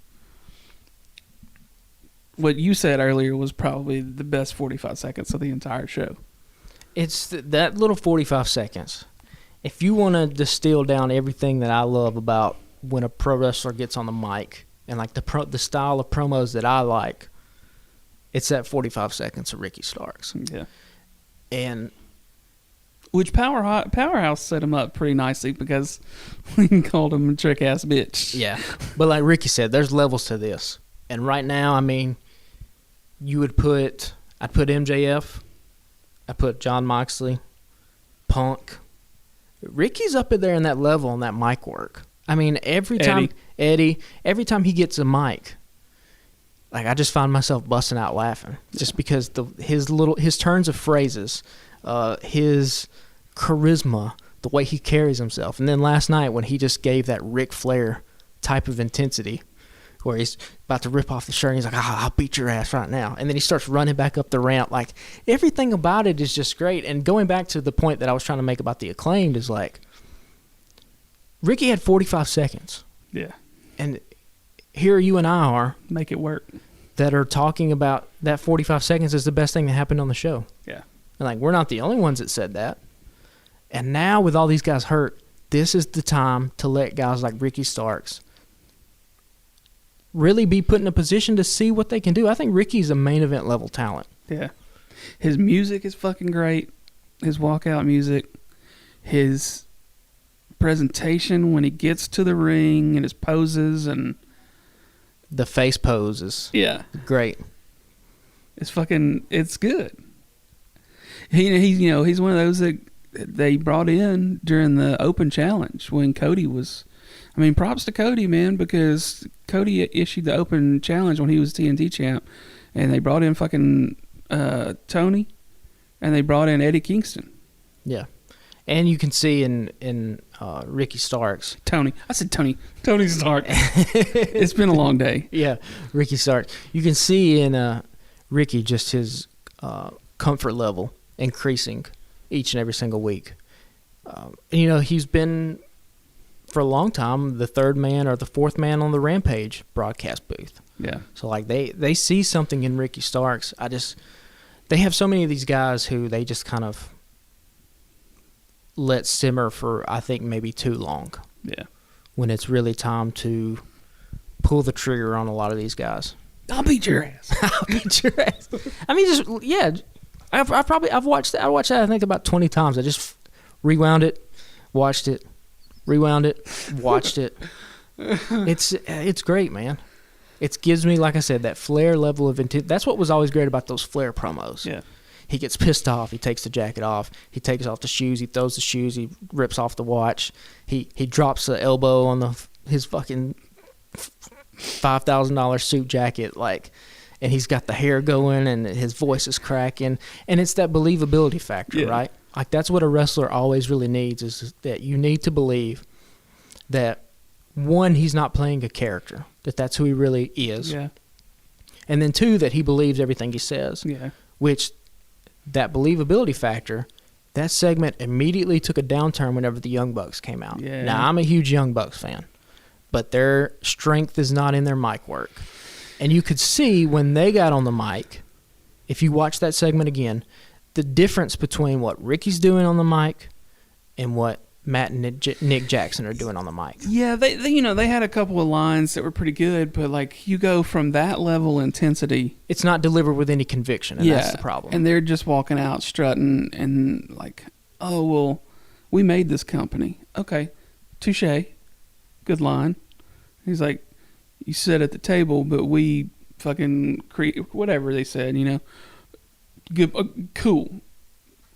What you said earlier was probably the best 45 seconds of the entire show. It's that little 45 seconds. If you want to distill down everything that I love about when a pro wrestler gets on the mic and like the style of promos that I like, it's that 45 seconds of Ricky Starks. Yeah. And which Powerhouse set him up pretty nicely because we called him a trick-ass bitch. yeah. But like Ricky said, there's levels to this. And right now, I mean, I'd put MJF, I'd put Jon Moxley, Punk. Ricky's up in there in that level on that mic work. I mean, every time he gets a mic, like I just find myself busting out laughing just because his turns of phrases, his charisma, the way he carries himself. And then last night when he just gave that Ric Flair type of intensity where he's about to rip off the shirt and he's like, I'll beat your ass right now. And then he starts running back up the ramp. Like, everything about it is just great. And going back to the point that I was trying to make about the Acclaimed is like, Ricky had 45 seconds. Yeah. And here you and I are. Make it work. That are talking about that 45 seconds is the best thing that happened on the show. Yeah. And like, we're not the only ones that said that. And now with all these guys hurt, this is the time to let guys like Ricky Starks really be put in a position to see what they can do. I think Ricky's a main event level talent. Yeah. His music is fucking great. His walkout music. His presentation when he gets to the ring and his poses and the face pose is great. It's good. He's one of those that they brought in during the open challenge when Cody was. I mean, props to Cody, man, because Cody issued the open challenge when he was TNT champ, and they brought in fucking Tony, and they brought in Eddie Kingston. Yeah, and you can see in Ricky Starks. Tony Stark. It's been a long day. Yeah, Ricky Starks. You can see in Ricky just his comfort level increasing each and every single week. He's been, for a long time, the third man or the fourth man on the Rampage broadcast booth. Yeah. So, like, they see something in Ricky Starks. They have so many of these guys who they just kind of let simmer for, I think, maybe too long. Yeah. When it's really time to pull the trigger on a lot of these guys. I'll beat your ass. I'll beat your ass. I mean, I've watched that. I watched that, I think, about 20 times. I just rewound it, watched it, rewound it, watched it. It's great, man. It gives me, like I said, that Flair level of intent. That's what was always great about those Flair promos. Yeah. He gets pissed off. He takes the jacket off. He takes off the shoes. He throws the shoes. He rips off the watch. He drops the elbow on his fucking $5,000 suit jacket, and he's got the hair going and his voice is cracking. And it's that believability factor, right? Like, that's what a wrestler always really needs, is that you need to believe that, one, he's not playing a character, that's who he really is. Yeah. And then, two, that he believes everything he says. Yeah. Which, that believability factor, that segment immediately took a downturn whenever the Young Bucks came out. Yeah. Now, I'm a huge Young Bucks fan, but their strength is not in their mic work. And you could see when they got on the mic, if you watch that segment again, the difference between what Ricky's doing on the mic in what Matt and Nick Jackson are doing on the mic. Yeah, they had a couple of lines that were pretty good, but like you go from that level of intensity, It's not delivered with any conviction, and that's the problem. And they're just walking out strutting and like, oh well, we made this company. Okay, touche, good line. He's like, you sit at the table, but we fucking create whatever they said, Good, cool.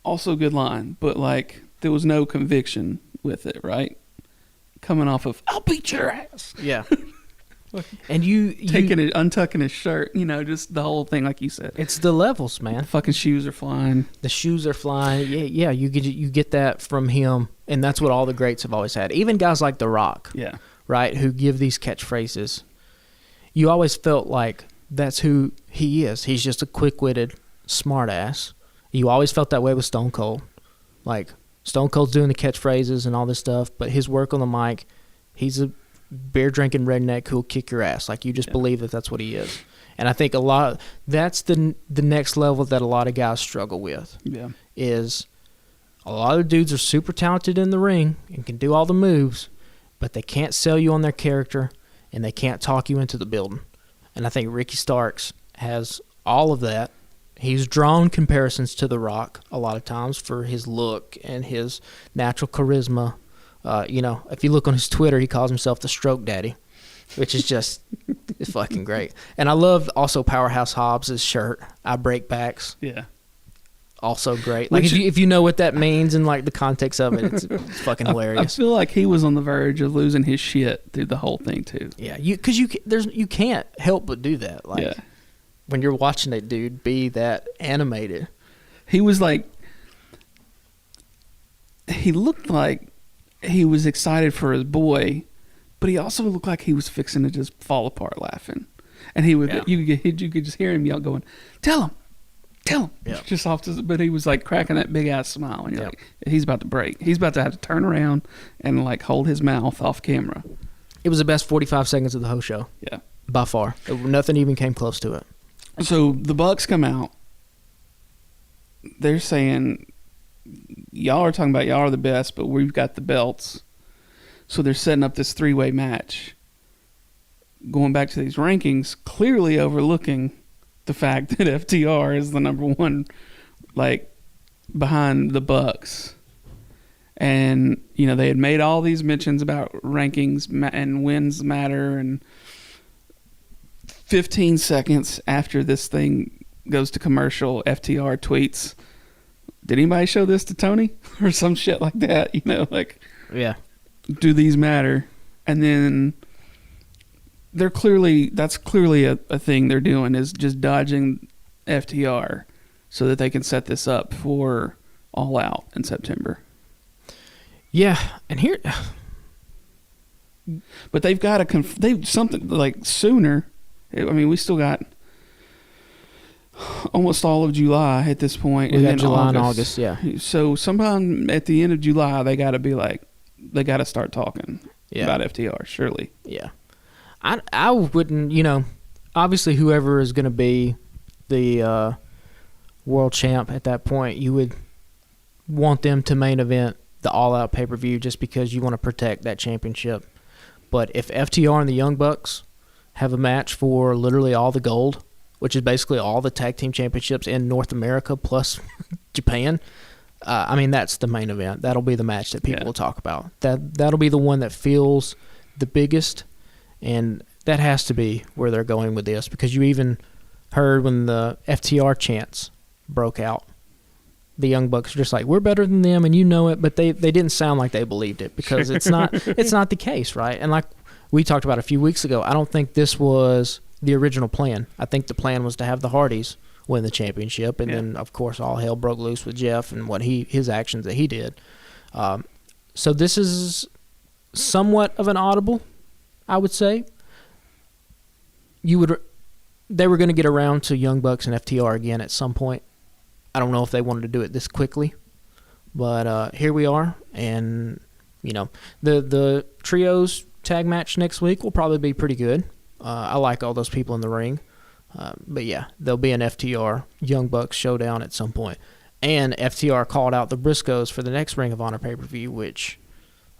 Also good line, but like there was no conviction with it, right? Coming off of I'll beat your ass. Yeah. And you untucking his shirt, just the whole thing, like you said. It's the levels, man. The fucking shoes are flying. The shoes are flying. Yeah. You get that from him, and that's what all the greats have always had. Even guys like The Rock, yeah, right, who give these catchphrases. You always felt like that's who he is. He's just a quick-witted smartass. You always felt that way with Stone Cold. Like, Stone Cold's doing the catchphrases and all this stuff, but his work on the mic, he's a beer-drinking redneck who'll kick your ass. Like, you just believe that that's what he is. And I think that's the next level that a lot of guys struggle with. Yeah. Is a lot of dudes are super talented in the ring and can do all the moves, but they can't sell you on their character and they can't talk you into the building. And I think Ricky Starks has all of that. He's drawn comparisons to The Rock a lot of times for his look and his natural charisma. If you look on his Twitter, he calls himself the Stroke Daddy, which is just it's fucking great. And I love also Powerhouse Hobbs' shirt, I Break Backs. Yeah. Also great. Like, if you know what that means and like the context of it, it's fucking hilarious. I feel like he was on the verge of losing his shit through the whole thing too. Yeah, because you can't help but do that. Like, when you're watching that dude be that animated. He was like, he looked like he was excited for his boy, but he also looked like he was fixing to just fall apart laughing. And he would, you could just hear him yell, going, "Tell him, just off to." But he was like cracking that big ass smile, and you're like, he's about to break. He's about to have to turn around and like hold his mouth off camera. It was the best 45 seconds of the whole show. Yeah, by far. Nothing even came close to it. So the Bucks come out. They're saying, y'all are talking about y'all are the best, but we've got the belts. So they're setting up this three-way match. Going back to these rankings, clearly overlooking the fact that FTR is the number one, like, behind the Bucks. And, they had made all these mentions about rankings and wins matter, and 15 seconds after this thing goes to commercial, FTR tweets, "Did anybody show this to Tony?" or some shit like that, do these matter? And then that's clearly a thing they're doing, is just dodging FTR so that they can set this up for All Out in September. Yeah, and here, but they've got they've something like sooner. I mean, we still got almost all of July at this point. We got July and August, yeah. So sometime at the end of July, they got to start talking about FTR, surely. Yeah. I wouldn't, obviously whoever is going to be the world champ at that point, you would want them to main event the All-Out pay-per-view just because you want to protect that championship. But if FTR and the Young Bucks have a match for literally all the gold, which is basically all the tag team championships in North America plus Japan, that's the main event. That'll be the match that people will talk about. That'll be the one that feels the biggest, and that has to be where they're going with this, because you even heard when the FTR chants broke out, the Young Bucks are just like, we're better than them, and you know it, but they didn't sound like they believed it, because it's not the case, right? And like we talked about a few weeks ago, I don't think this was the original plan. I think the plan was to have the Hardys win the championship, and then of course all hell broke loose with Jeff and his actions that he did. So this is somewhat of an audible, I would say. They were going to get around to Young Bucks and FTR again at some point. I don't know if they wanted to do it this quickly, but here we are, and the trios tag match next week will probably be pretty good. I like all those people in the ring. But yeah, there'll be an FTR Young Bucks showdown at some point. And FTR called out the Briscoes for the next Ring of Honor pay-per-view, which,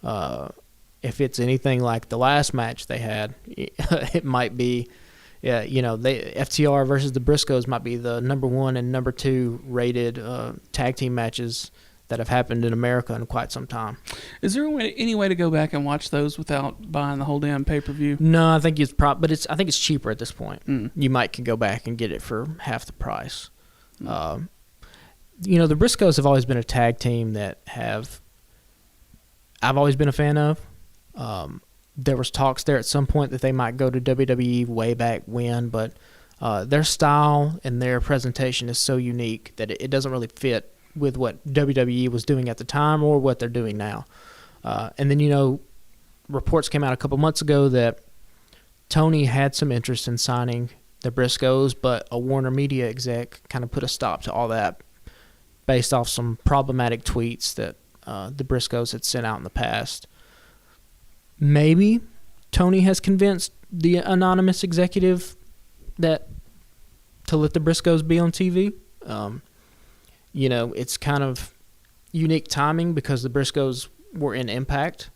if it's anything like the last match they had, it might be, FTR versus the Briscoes might be the number 1 and number 2 rated tag team matches that have happened in America in quite some time. Is there any way to go back and watch those without buying the whole damn pay-per-view? No, I think I think it's cheaper at this point. You can go back and get it for half the price. The Briscoes have always been a tag team that I've always been a fan of. There was talks there at some point that they might go to WWE way back when, but their style and their presentation is so unique that it doesn't really fit with what WWE was doing at the time or what they're doing now. And then, reports came out a couple months ago that Tony had some interest in signing the Briscoes, but a Warner Media exec kind of put a stop to all that based off some problematic tweets that the Briscoes had sent out in the past. Maybe Tony has convinced the anonymous executive to let the Briscoes be on TV. It's kind of unique timing because the Briscoes were in Impact.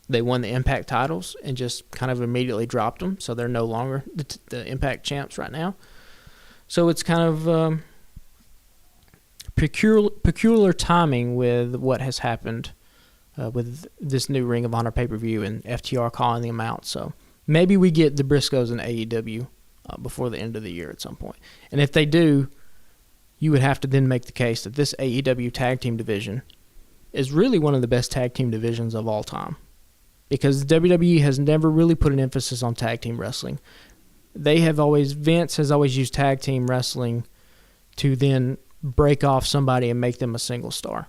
They won the Impact titles and just kind of immediately dropped them, so they're no longer the Impact champs right now. So it's kind of peculiar timing with what has happened with this new Ring of Honor pay-per-view and FTR calling them out. So maybe we get the Briscoes in AEW before the end of the year at some point. And if they do, you would have to then make the case that this AEW tag team division is really one of the best tag team divisions of all time. Because WWE has never really put an emphasis on tag team wrestling. Vince has always used tag team wrestling to then break off somebody and make them a single star.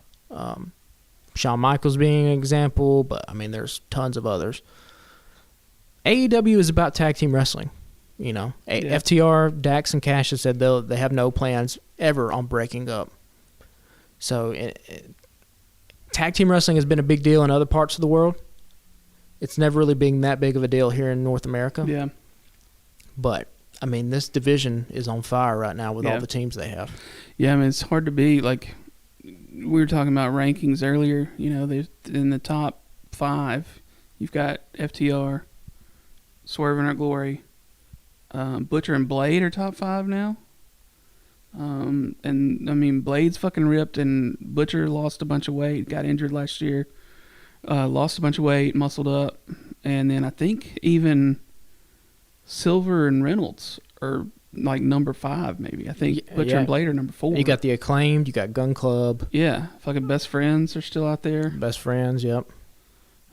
Shawn Michaels being an example, but there's tons of others. AEW is about tag team wrestling. FTR, Dax, and Cash have said they have no plans ever on breaking up. So tag team wrestling has been a big deal in other parts of the world. It's never really been that big of a deal here in North America. Yeah. But, this division is on fire right now with all the teams they have. Yeah, it's hard to be, we were talking about rankings earlier. In the top 5, you've got FTR, Swerve in Our Glory, Butcher and Blade are top 5 now. Blade's fucking ripped, and Butcher lost a bunch of weight, got injured last year, lost a bunch of weight, muscled up, and then I think even Silver and Reynolds are number 5, maybe. I think Butcher and Blade are number 4. You got the Acclaimed, you got Gun Club. Yeah, fucking Best Friends are still out there. Best Friends, yep.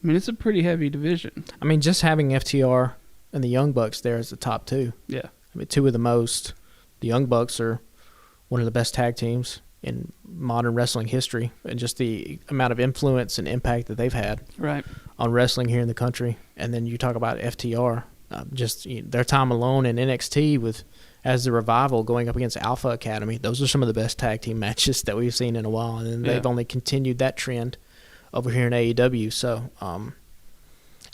It's a pretty heavy division. Just having FTR and the Young Bucks there is the top 2. Yeah. 2 of the most. The Young Bucks are one of the best tag teams in modern wrestling history, and just the amount of influence and impact that they've had on wrestling here in the country. And then you talk about FTR, their time alone in NXT as the Revival going up against Alpha Academy. Those are some of the best tag team matches that we've seen in a while, and they've only continued that trend over here in AEW. So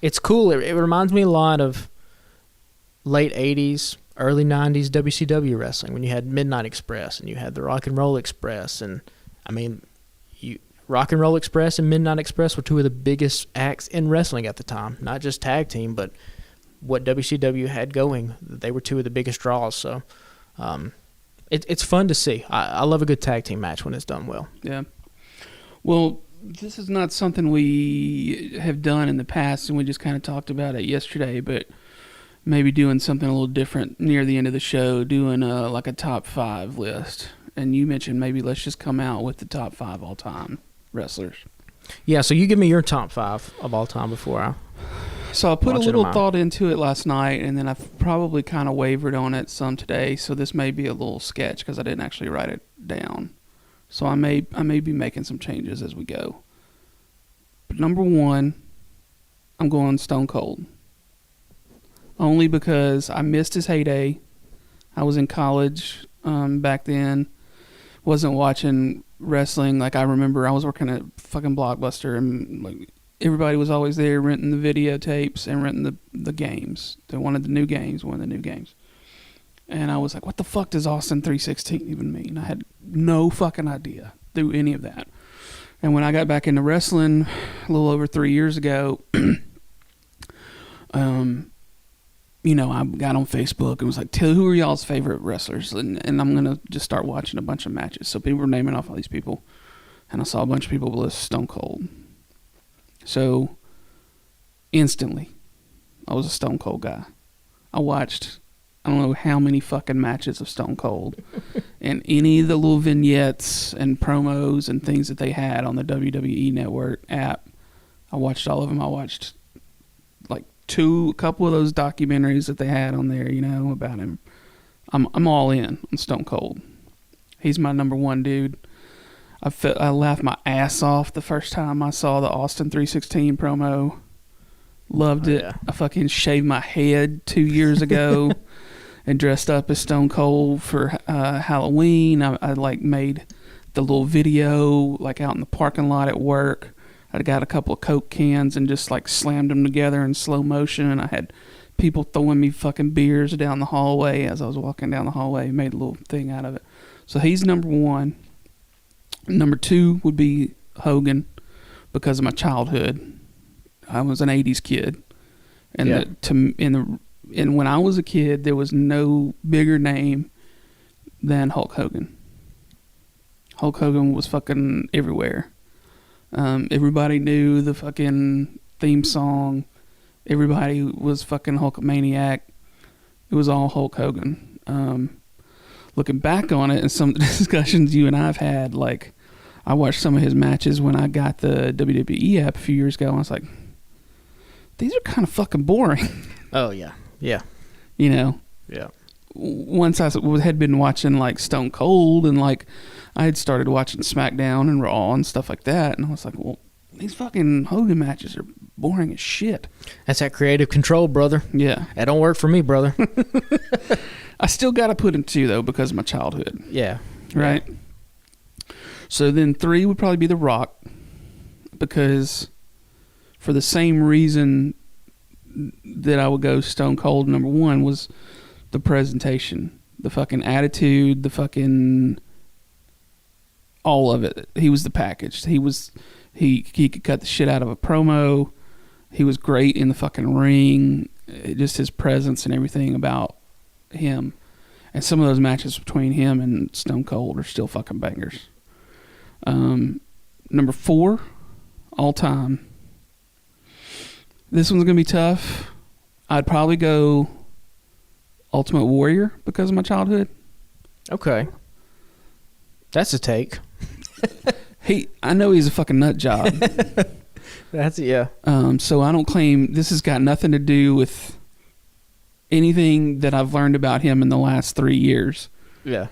it's cool. It reminds me a lot of late 80s, early 90s WCW wrestling, when you had Midnight Express and you had the Rock and Roll Express. And Rock and Roll Express and Midnight Express were 2 of the biggest acts in wrestling at the time, not just tag team, but what WCW had going. They were 2 of the biggest draws. So it's fun to see. I love a good tag team match when it's done well. Yeah. Well, this is not something we have done in the past, and we just kind of talked about it yesterday, but maybe doing something a little different near the end of the show, doing a top 5 list. And you mentioned maybe let's just come out with the top 5 all-time wrestlers. Yeah, so you give me your top 5 of all time before I... So I put a little thought into it last night, and then I've probably kind of wavered on it some today, so this may be a little sketch because I didn't actually write it down. So I may be making some changes as we go. But number 1, I'm going Stone Cold. Only because I missed his heyday. I was in college back then. Wasn't watching wrestling. I remember I was working at fucking Blockbuster, and everybody was always there renting the videotapes and renting the games. They wanted the new games, And I was like, what the fuck does Austin 316 even mean? I had no fucking idea. through any of that. And when I got back into wrestling a little over 3 years ago, you know, I got on Facebook and was like, who are y'all's favorite wrestlers? And I'm going to just start watching a bunch of matches. So people were naming off all these people. And I saw a bunch of people list Stone Cold. So instantly, I was a Stone Cold guy. I watched, I don't know how many fucking matches of Stone Cold. And any of the little vignettes and promos and things that they had on the WWE Network app, I watched all of them. I watched like a couple of those documentaries that they had on there, you know, about him. I'm all in on Stone Cold. He's my number one dude. I laughed my ass off the first time I saw the Austin 316 promo. Loved it. Yeah. I fucking shaved my head 2 years ago and dressed up as Stone Cold for Halloween. I like made the little video like out in the parking lot at work. I got a couple of Coke cans and just like slammed them together in slow motion. And I had people throwing me fucking beers down the hallway as I was walking down the hallway. Made a little thing out of it. So he's number one. Number two would be Hogan because of my childhood. I was an 80s kid. And and when I was a kid, there was no bigger name than Hulk Hogan. Hulk Hogan was fucking everywhere. Everybody knew the fucking theme song. Everybody was fucking Hulkamaniac. It was all Hulk Hogan. Looking back on it and some of the discussions you and I have had, like, I watched some of his matches when I got the WWE app a few years ago, and I was like, these are kind of fucking boring. Oh, yeah. Yeah. You know? Yeah. Once I had been watching, like, Stone Cold, and, like, I had started watching SmackDown and Raw and stuff like that, and I was like, well, these fucking Hogan matches are boring as shit. That's that creative control, brother. Yeah. That don't work for me, brother. I still got to put him two, though, because of my childhood. Yeah. Right? Yeah. So then 3 would probably be The Rock, because for the same reason that I would go Stone Cold number 1 was the presentation, the fucking attitude, the fucking all of it. He was the package. He could cut the shit out of a promo. He was great in the fucking ring. Just his presence and everything about him. And some of those matches between him and Stone Cold are still fucking bangers. Number 4, all time. This one's going to be tough. I'd probably go Ultimate Warrior because of my childhood. Okay. That's a take. I know he's a fucking nut job. That's, yeah. So I don't claim, this has got nothing to do with anything that I've learned about him in the last 3 years. Yeah.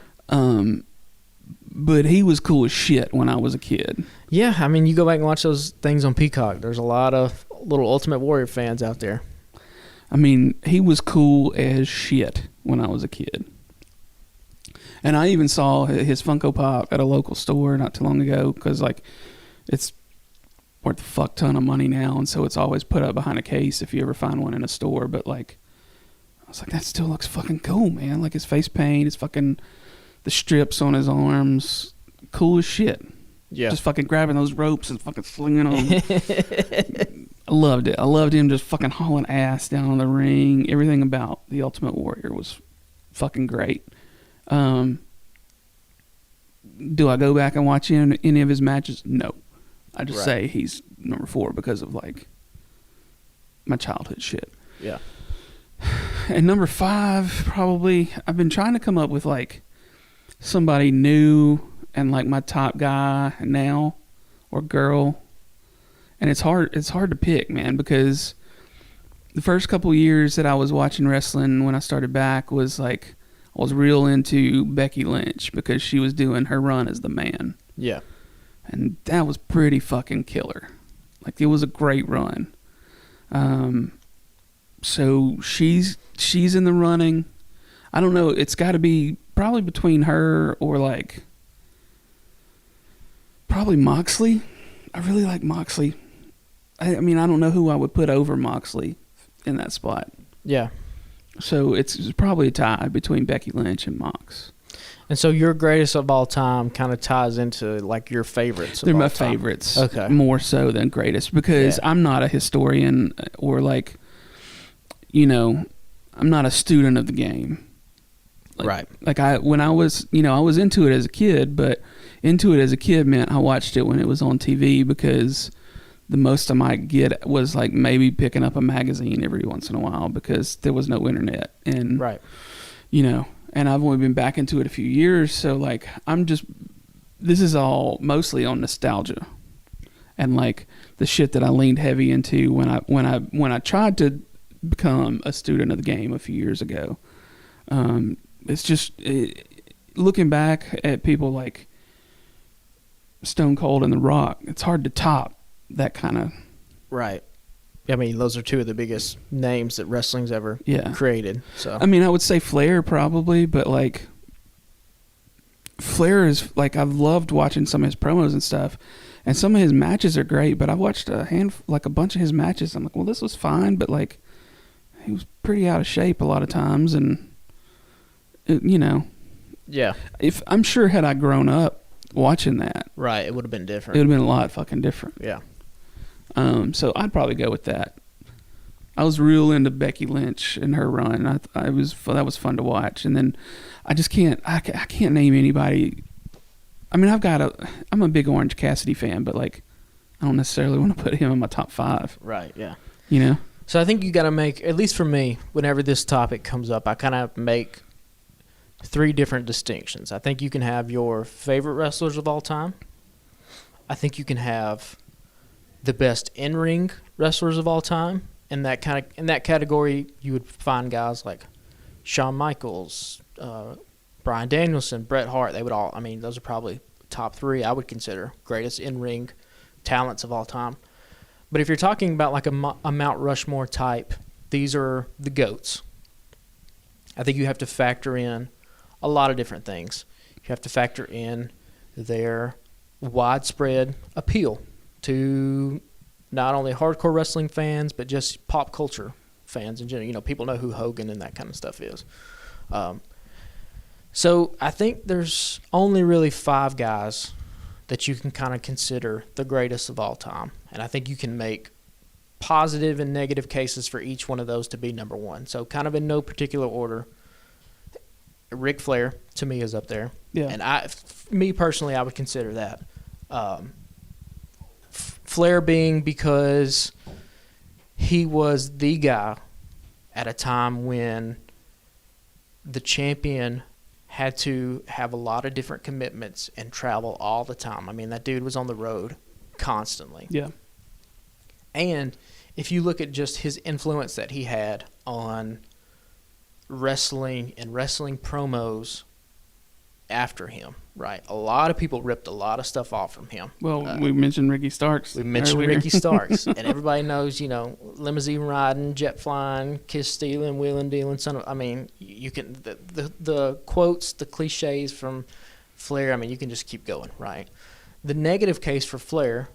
But he was cool as shit when I was a kid. Yeah, I mean, you go back and watch those things on Peacock. There's a lot of little Ultimate Warrior fans out there. I mean, he was cool as shit when I was a kid. And I even saw his Funko Pop at a local store not too long ago because, like, it's worth a fuck ton of money now, and so it's always put up behind a case if you ever find one in a store. But, like, I was like, that still looks fucking cool, man. Like, his face paint, his fucking, the strips on his arms, cool as shit. Yeah. Just fucking grabbing those ropes and fucking slinging them. I loved it. I loved him just fucking hauling ass down on the ring. Everything about the Ultimate Warrior was fucking great. Do I go back and watch any of his matches? No. I just say he's number 4 because of, like, my childhood shit. Yeah. And number 5, probably, I've been trying to come up with, like, somebody new and, like, my top guy now or girl. And it's hard to pick, man, because the first couple years that I was watching wrestling when I started back was, like, I was real into Becky Lynch because she was doing her run as the man. Yeah. And that was pretty fucking killer. Like, it was a great run. So she's in the running. I don't know. It's got to be probably between her or, like, probably Moxley. I really like Moxley. I mean, I don't know who I would put over Moxley in that spot. Yeah. So it's probably a tie between Becky Lynch and Mox. And so your greatest of all time kind of ties into like your favorites. They're of my all time. favorites, Okay. more so than greatest, because Yeah. I'm not a historian or like, I'm not a student of the game. Right. Like when I was into it as a kid, but into it as a kid meant I watched it when it was on TV, because the most I might get was like maybe picking up a magazine every once in a while, because there was no internet. And, Right. And I've only been back into it a few years. So like, this is all mostly on nostalgia and like the shit that I leaned heavy into when I tried to become a student of the game a few years ago. It's just looking back at people like Stone Cold and The Rock, it's hard to top that kind of. Right. I mean, those are two of the biggest names that wrestling's ever created. So I mean, I would say Flair probably, but like Flair is like, I've loved watching some of his promos and stuff, and some of his matches are great. But I've watched a bunch of his matches. I'm like, well, this was fine, but like he was pretty out of shape a lot of times, and yeah, if I'm sure had I grown up watching that, right, it would have been it different. would have been a lot fucking different. Yeah. So I'd probably go with that. I was real into Becky Lynch and her run. That was fun to watch. And then I just can't name anybody. I mean, I'm a big Orange Cassidy fan, but like, I don't necessarily want to put him in my top 5. Right. Yeah. So I think you got to make, at least for me, whenever this topic comes up, I kind of make 3 different distinctions. I think you can have your favorite wrestlers of all time. I think you can have the best in-ring wrestlers of all time. In that category, you would find guys like Shawn Michaels, Bryan Danielson, Bret Hart. They would all. I mean, those are probably top 3 I would consider greatest in-ring talents of all time. But if you're talking about like a Mount Rushmore type, these are the GOATs. I think you have to factor in a lot of different things. You have to factor in their widespread appeal to not only hardcore wrestling fans, but just pop culture fans in general. People know who Hogan and that kind of stuff is. So I think there's only really 5 guys that you can kind of consider the greatest of all time. And I think you can make positive and negative cases for each one of those to be number 1. So kind of in no particular order, Ric Flair, to me, is up there. Yeah. And me personally, I would consider that. Flair being because he was the guy at a time when the champion had to have a lot of different commitments and travel all the time. I mean, that dude was on the road constantly. Yeah. And if you look at just his influence that he had on wrestling and wrestling promos after him, right? A lot of people ripped a lot of stuff off from him. Well, we mentioned Ricky Starks. We mentioned earlier. Ricky Starks, and everybody knows, limousine riding, jet flying, kiss stealing, wheeling dealing, you can the quotes, the cliches from Flair. I mean, you can just keep going, right? The negative case for Flair,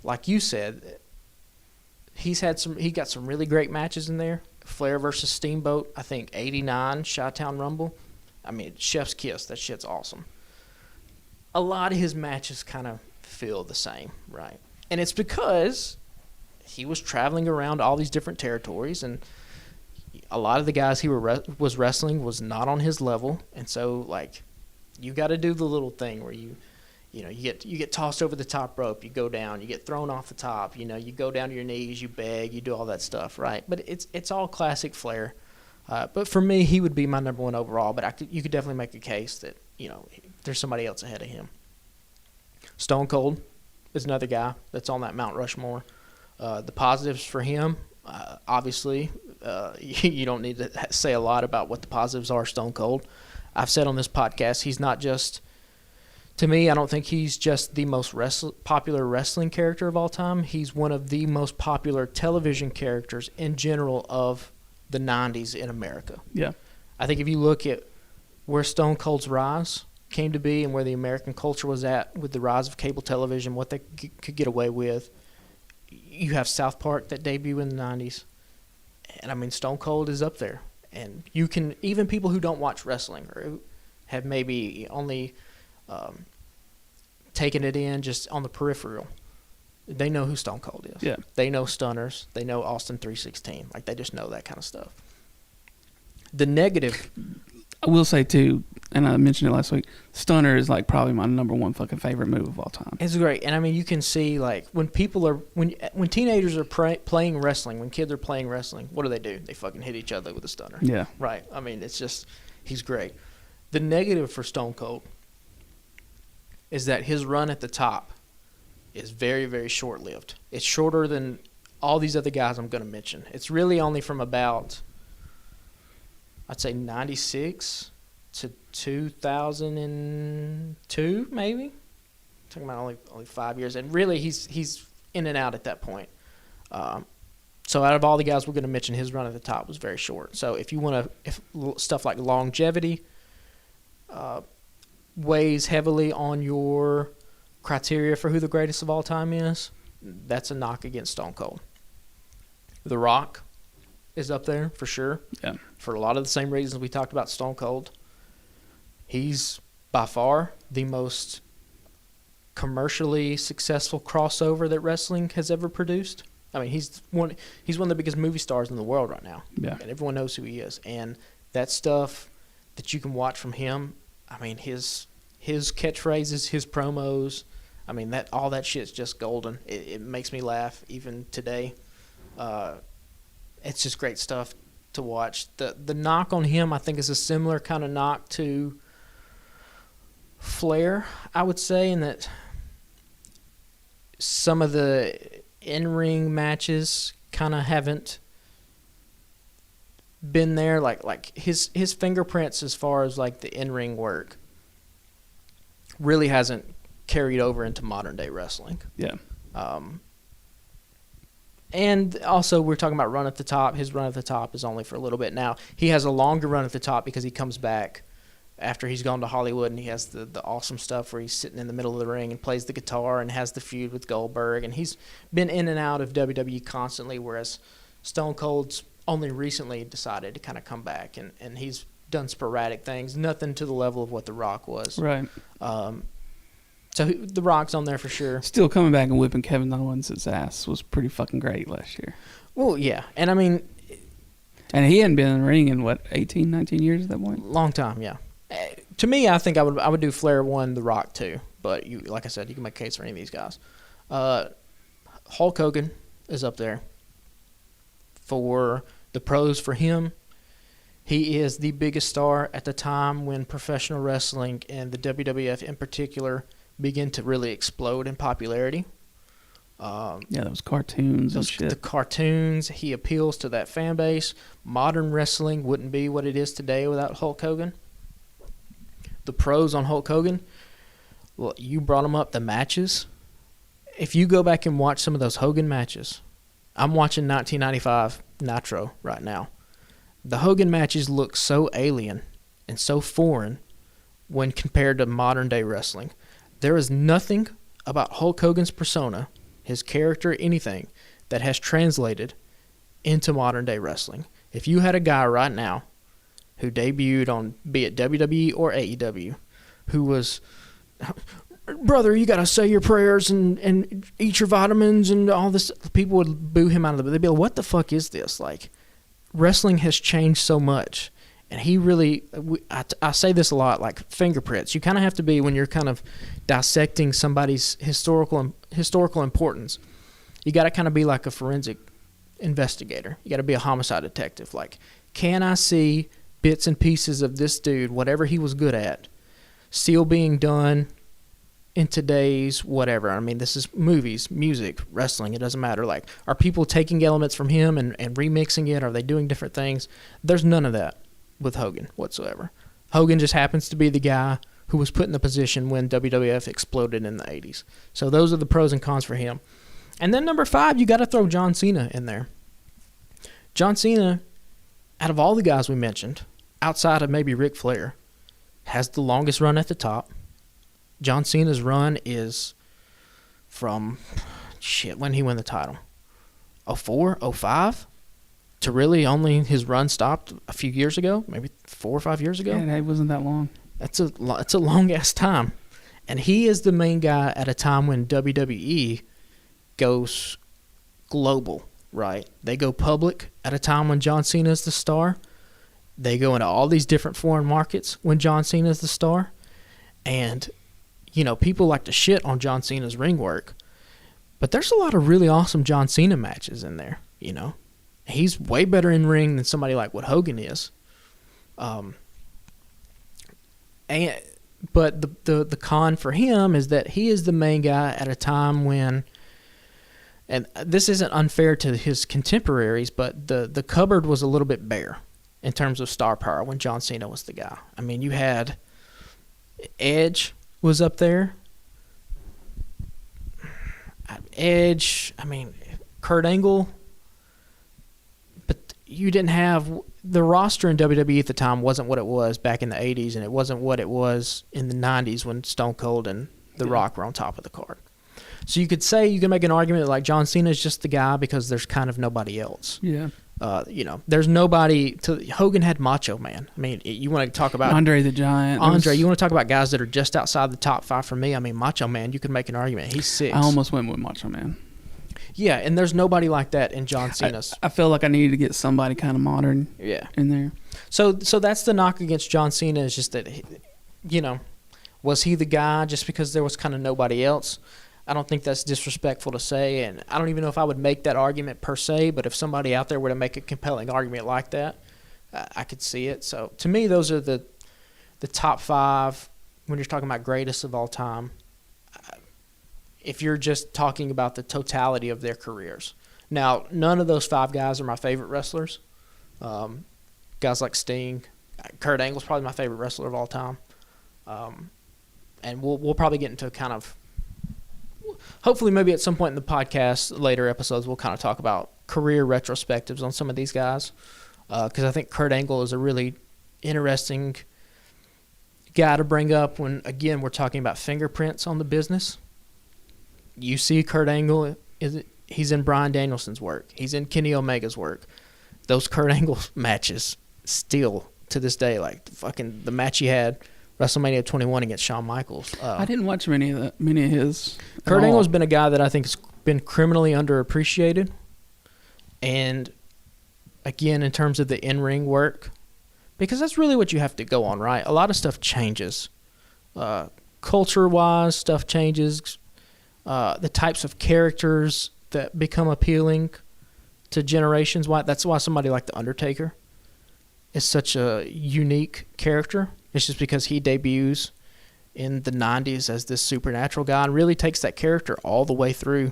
like you said, he got some really great matches in there. Flair versus Steamboat, I think '89 Chi-Town Rumble. I mean, chef's kiss. That shit's awesome. A lot of his matches kind of feel the same, right? And it's because he was traveling around all these different territories, and a lot of the guys he was wrestling was not on his level, and so like, you got to do the little thing where you get tossed over the top rope, you go down, you get thrown off the top, you go down to your knees, you beg, you do all that stuff, right? But it's all classic Flair. But for me, he would be my number 1 overall. But you could definitely make a case that there's somebody else ahead of him. Stone Cold is another guy that's on that Mount Rushmore. The positives for him, obviously, you don't need to say a lot about what the positives are. Stone Cold, I've said on this podcast, he's not just. To me, I don't think he's just the most popular wrestling character of all time. He's one of the most popular television characters in general of the 90s in America. Yeah. I think if you look at where Stone Cold's rise came to be and where the American culture was at with the rise of cable television, what they could get away with, you have South Park that debuted in the 90s. And I mean, Stone Cold is up there. And you can, even people who don't watch wrestling or who have maybe only taken it in just on the peripheral, they know who Stone Cold is. Yeah. They know Stunners. They know Austin 316. Like, they just know that kind of stuff. The negative... I will say, too, and I mentioned it last week, Stunner is, like, probably my number one fucking favorite move of all time. It's great. And, I mean, you can see, like, when people are... When teenagers are playing wrestling, when kids are playing wrestling, what do? They fucking hit each other with a Stunner. Yeah. Right. I mean, it's just... He's great. The negative for Stone Cold is that his run at the top is very, very short-lived. It's shorter than all these other guys I'm going to mention. It's really only from about... I'd say 96 to 2002, maybe. Talking about only 5 years, and really he's in and out at that point. So out of all the guys we're going to mention, his run at the top was very short. So if you want if stuff like longevity weighs heavily on your criteria for who the greatest of all time is, that's a knock against Stone Cold. The Rock is up there for sure. Yeah. For a lot of the same reasons we talked about Stone Cold. He's by far the most commercially successful crossover that wrestling has ever produced. I mean, he's one of the biggest movie stars in the world right now. Yeah. And everyone knows who he is. And that stuff that you can watch from him, I mean, his catchphrases, his promos, I mean, all that shit's just golden. It makes me laugh even today. It's just great stuff to watch. The knock on him, I think, is a similar kind of knock to Flair, I would say, in that some of the in-ring matches kind of haven't been there. Like his fingerprints as far as like the in-ring work really hasn't carried over into modern-day wrestling. Yeah. And also, we're talking about run at the top. His run at the top is only for a little bit now. He has a longer run at the top because he comes back after he's gone to Hollywood, and he has the awesome stuff where he's sitting in the middle of the ring and plays the guitar and has the feud with Goldberg. And he's been in and out of WWE constantly, whereas Stone Cold's only recently decided to kind of come back, and he's done sporadic things, nothing to the level of what The Rock was. Right. So The Rock's on there for sure. Still coming back and whipping Kevin Owens' ass was pretty fucking great last year. Well, yeah. And, I mean... And he hadn't been in the ring in, 18, 19 years at that point? Long time, yeah. To me, I think I would do Flair 1, The Rock 2. But, like I said, you can make a case for any of these guys. Hulk Hogan is up there. For the pros for him, he is the biggest star at the time when professional wrestling, and the WWF in particular, begin to really explode in popularity. Those cartoons and shit. The cartoons, he appeals to that fan base. Modern wrestling wouldn't be what it is today without Hulk Hogan. The pros on Hulk Hogan, well, you brought them up, the matches. If you go back and watch some of those Hogan matches, I'm watching 1995 Nitro right now. The Hogan matches look so alien and so foreign when compared to modern day wrestling. There is nothing about Hulk Hogan's persona, his character, anything, that has translated into modern day wrestling. If you had a guy right now who debuted on, be it WWE or AEW, who was, brother, you got to say your prayers and eat your vitamins and all this, people would boo him out of the, they'd be like, what the fuck is this? Like, wrestling has changed so much. And he really, I say this a lot, like fingerprints. You kind of have to be, when you're kind of dissecting somebody's historical importance, you got to kind of be like a forensic investigator. You got to be a homicide detective. Like, can I see bits and pieces of this dude, whatever he was good at, still being done in today's whatever? I mean, this is movies, music, wrestling, it doesn't matter. Like, are people taking elements from him and remixing it? Are they doing different things? There's none of that with Hogan whatsoever. Hogan just happens to be the guy who was put in the position when WWF exploded in the 80s. So those are the pros and cons for him. And then number 5, you got to throw John Cena in there. John Cena, out of all the guys we mentioned, outside of maybe Ric Flair, has the longest run at the top. John Cena's run is from, when he won the title? 04, 05? To really only his run stopped a few years ago, maybe 4 or 5 years ago. Yeah, it wasn't that long. That's a long ass time, and he is the main guy at a time when WWE goes global, right? They go public at a time when John Cena is the star. They go into all these different foreign markets when John Cena is the star, and people like to shit on John Cena's ring work, but there's a lot of really awesome John Cena matches in there. He's way better in ring than somebody like what Hogan is. But the con for him is that he is the main guy at a time when, and this isn't unfair to his contemporaries, but the cupboard was a little bit bare in terms of star power when John Cena was the guy. I mean, you had Edge was up there. Kurt Angle. But you didn't have the roster in WWE at the time wasn't what it was back in the 80s, and it wasn't what it was in the 90s when Stone Cold and The Rock were on top of the card. So you can make an argument that like John Cena is just the guy because there's kind of nobody else. Yeah. There's nobody. Hogan had Macho Man. I mean, you want to talk about Andre the Giant. You want to talk about guys that are just outside the top 5 for me. I mean, Macho Man, you could make an argument. He's 6. I almost went with Macho Man. Yeah, and there's nobody like that in John Cena's. I feel like I needed to get somebody kind of modern in there. So that's the knock against John Cena is just that, was he the guy just because there was kind of nobody else? I don't think that's disrespectful to say, and I don't even know if I would make that argument per se, but if somebody out there were to make a compelling argument like that, I could see it. So to me, those are the top 5 when you're talking about greatest of all time. If you're just talking about the totality of their careers. Now, none of those 5 guys are my favorite wrestlers. Guys like Sting, Kurt Angle's probably my favorite wrestler of all time. And we'll probably get into kind of, hopefully maybe at some point in the podcast, later episodes, we'll kind of talk about career retrospectives on some of these guys. Because I think Kurt Angle is a really interesting guy to bring up when, again, we're talking about fingerprints on the business. You see Kurt Angle, he's in Bryan Danielson's work. He's in Kenny Omega's work. Those Kurt Angle matches still, to this day, like the match he had, WrestleMania 21 against Shawn Michaels. I didn't watch many of his. Kurt Angle's been a guy that I think has been criminally underappreciated. And, again, in terms of the in-ring work, because that's really what you have to go on, right? A lot of stuff changes. Culture-wise, stuff changes. The types of characters that become appealing to generations. That's why somebody like The Undertaker is such a unique character. It's just because he debuts in the 90s as this supernatural guy and really takes that character all the way through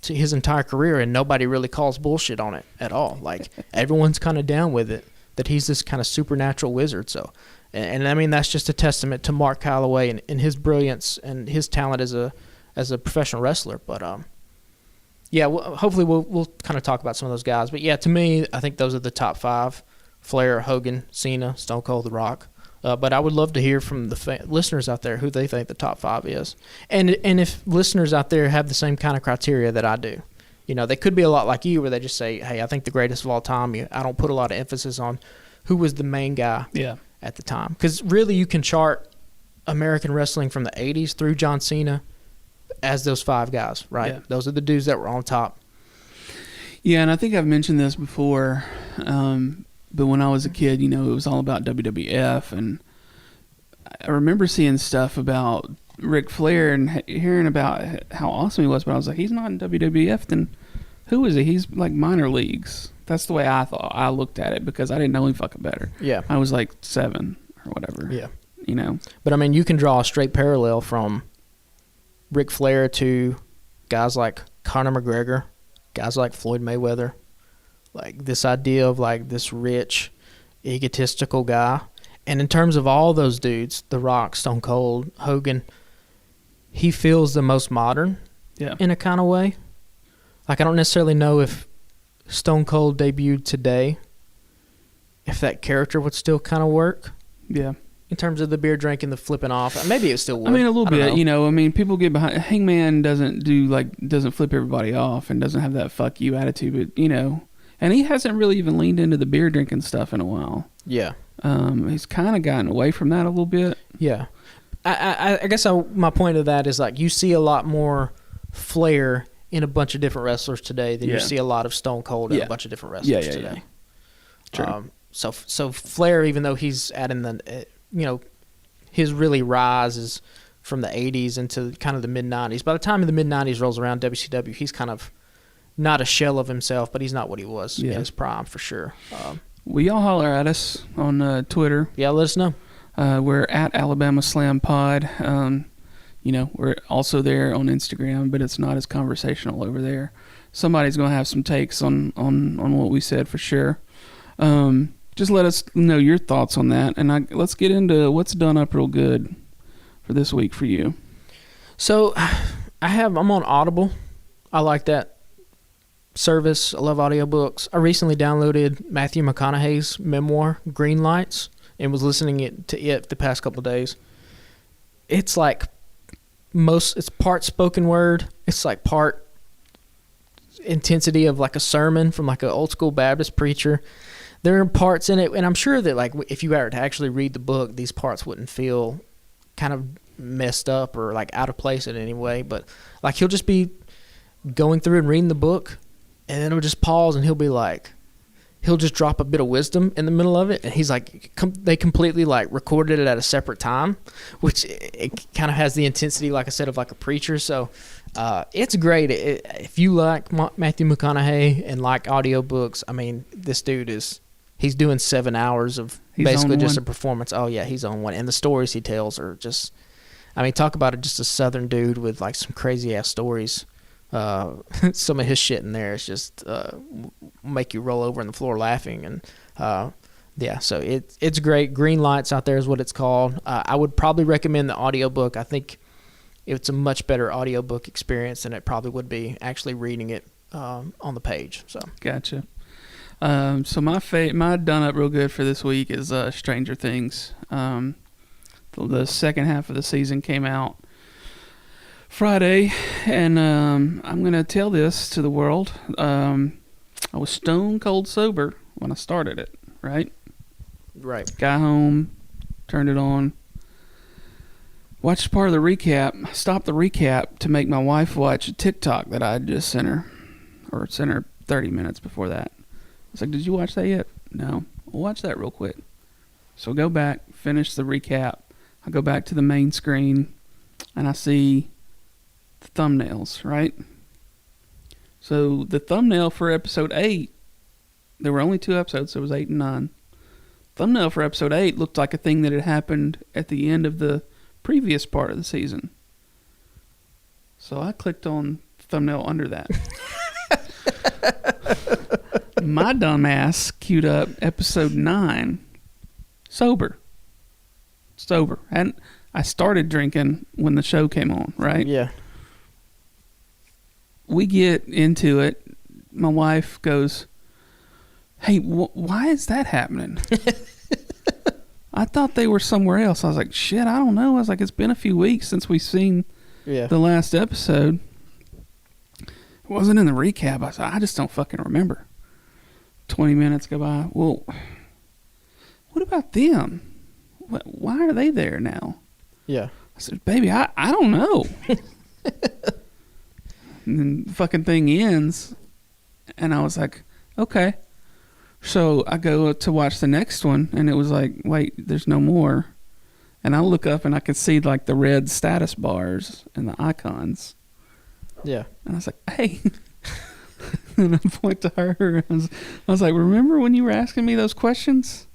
to his entire career, and nobody really calls bullshit on it at all. Like, everyone's kind of down with it, that he's this kind of supernatural wizard. So, and I mean, that's just a testament to Mark Calloway and his brilliance and his talent as a professional wrestler. But hopefully we'll kind of talk about some of those guys. But yeah, to me, I think those are the top 5: Flair, Hogan, Cena, Stone Cold, The Rock. But I would love to hear from the listeners out there who they think the top 5 is, and if listeners out there have the same kind of criteria that I do. They could be a lot like you, where they just say, "Hey, I think the greatest of all time." I don't put a lot of emphasis on who was the main guy at the time, because really you can chart American wrestling from the 80s through John Cena as those 5 guys, right? Yeah. Those are the dudes that were on top. Yeah, and I think I've mentioned this before, but when I was a kid, it was all about WWF, and I remember seeing stuff about Ric Flair and hearing about how awesome he was, but I was like, he's not in WWF, then who is he? He's like minor leagues. That's the way I thought. I looked at it because I didn't know any fucking better. Yeah. I was like 7 or whatever. Yeah. But I mean, you can draw a straight parallel from Ric Flair to guys like Conor McGregor, guys like Floyd Mayweather. Like, this idea of like this rich, egotistical guy. And in terms of all those dudes, The Rock, Stone Cold, Hogan, he feels the most modern in a kind of way. Like, I don't necessarily know if Stone Cold debuted today, if that character would still kind of work. Yeah. In terms of the beer drinking, the flipping off. Maybe it still would. I mean, a little bit. People get behind. Hangman doesn't flip everybody off and doesn't have that fuck you attitude, but, And he hasn't really even leaned into the beer drinking stuff in a while. Yeah. He's kind of gotten away from that a little bit. Yeah. I guess my point of that is like you see a lot more flair in a bunch of different wrestlers today than you see a lot of Stone Cold in a bunch of different wrestlers today. True. So Flair, even though he's at his really rise is from the 80s into kind of the mid-90s. By the time the mid-90s rolls around, WCW, he's kind of not a shell of himself, but he's not what he was in his prime for sure. Will y'all holler at us on Twitter? Yeah, let us know. We're at Alabama Slam Pod. We're also there on Instagram, but it's not as conversational over there. Somebody's going to have some takes on what we said for sure. Just let us know your thoughts on that, and let's get into what's done up real good for this week for you. So I'm on Audible. I like that service. I love audiobooks. I recently downloaded Matthew McConaughey's memoir, Green Lights, and was listening to it the past couple of days. It's like it's part spoken word. It's like part intensity of like a sermon from like an old school Baptist preacher. There are parts in it, and I'm sure that like if you were to actually read the book, these parts wouldn't feel kind of messed up or like out of place in any way. But like he'll just be going through and reading the book, and then he'll just pause and he'll just drop a bit of wisdom in the middle of it, and he's like, they completely like recorded it at a separate time, which it kind of has the intensity, like I said, of like a preacher. So it's great. If you like Matthew McConaughey and like audiobooks, I mean, this dude he's doing 7 hours of basically just a performance. Oh yeah, he's on one, and the stories he tells are just, I mean, talk about it, just a Southern dude with like some crazy ass stories. Some of his shit in there is just make you roll over on the floor laughing, and so it's great. Green Lights out there is what it's called. I would probably recommend the audiobook. I think it's a much better audiobook experience than it probably would be actually reading it on the page. So gotcha. So my done up real good for this week is Stranger Things. The second half of the season came out Friday, and I'm going to tell this to the world. I was stone cold sober when I started it, right? Right. Got home, turned it on, watched part of the recap, stopped the recap to make my wife watch a TikTok that I had just sent her 30 minutes before that. I was like, did you watch that yet? No. We'll watch that real quick. So go back, finish the recap. I go back to the main screen, and I see the thumbnails, right? So the thumbnail for episode 8, there were only 2 episodes, so it was 8 and 9. Thumbnail for episode 8 looked like a thing that had happened at the end of the previous part of the season. So I clicked on the thumbnail under that. My dumb ass queued up episode 9, sober. I started drinking when the show came on, right? Yeah. We get into it. My wife goes, hey, why is that happening? I thought they were somewhere else. I was like, shit, I don't know. I was like, it's been a few weeks since we've seen the last episode. It wasn't in the recap. I said, I just don't fucking remember. 20 minutes go by. Well, what about them? Why are they there now? Yeah. I said, baby, I don't know. And then the fucking thing ends, and I was like, okay. So I go to watch the next one, and it was like, wait, there's no more. And I look up, and I could see like the red status bars and the icons. Yeah. And I was like, hey. And I point to her. I was like, remember when you were asking me those questions?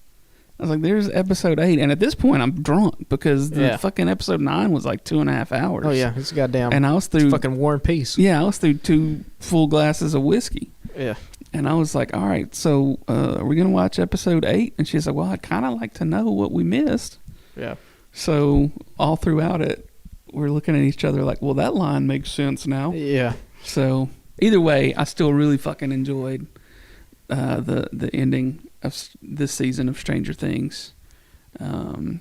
I was like, there's episode 8. And at this point, I'm drunk because the fucking episode 9 was like 2.5 hours. Oh, yeah. It's goddamn. And I was through. Fucking War and Peace. Yeah, I was through 2 full glasses of whiskey. Yeah. And I was like, all right, so are we going to watch episode 8? And she's like, well, I'd kind of like to know what we missed. Yeah. So all throughout it, we're looking at each other like, well, that line makes sense now. Yeah. So either way, I still really fucking enjoyed the ending of this season of Stranger Things. And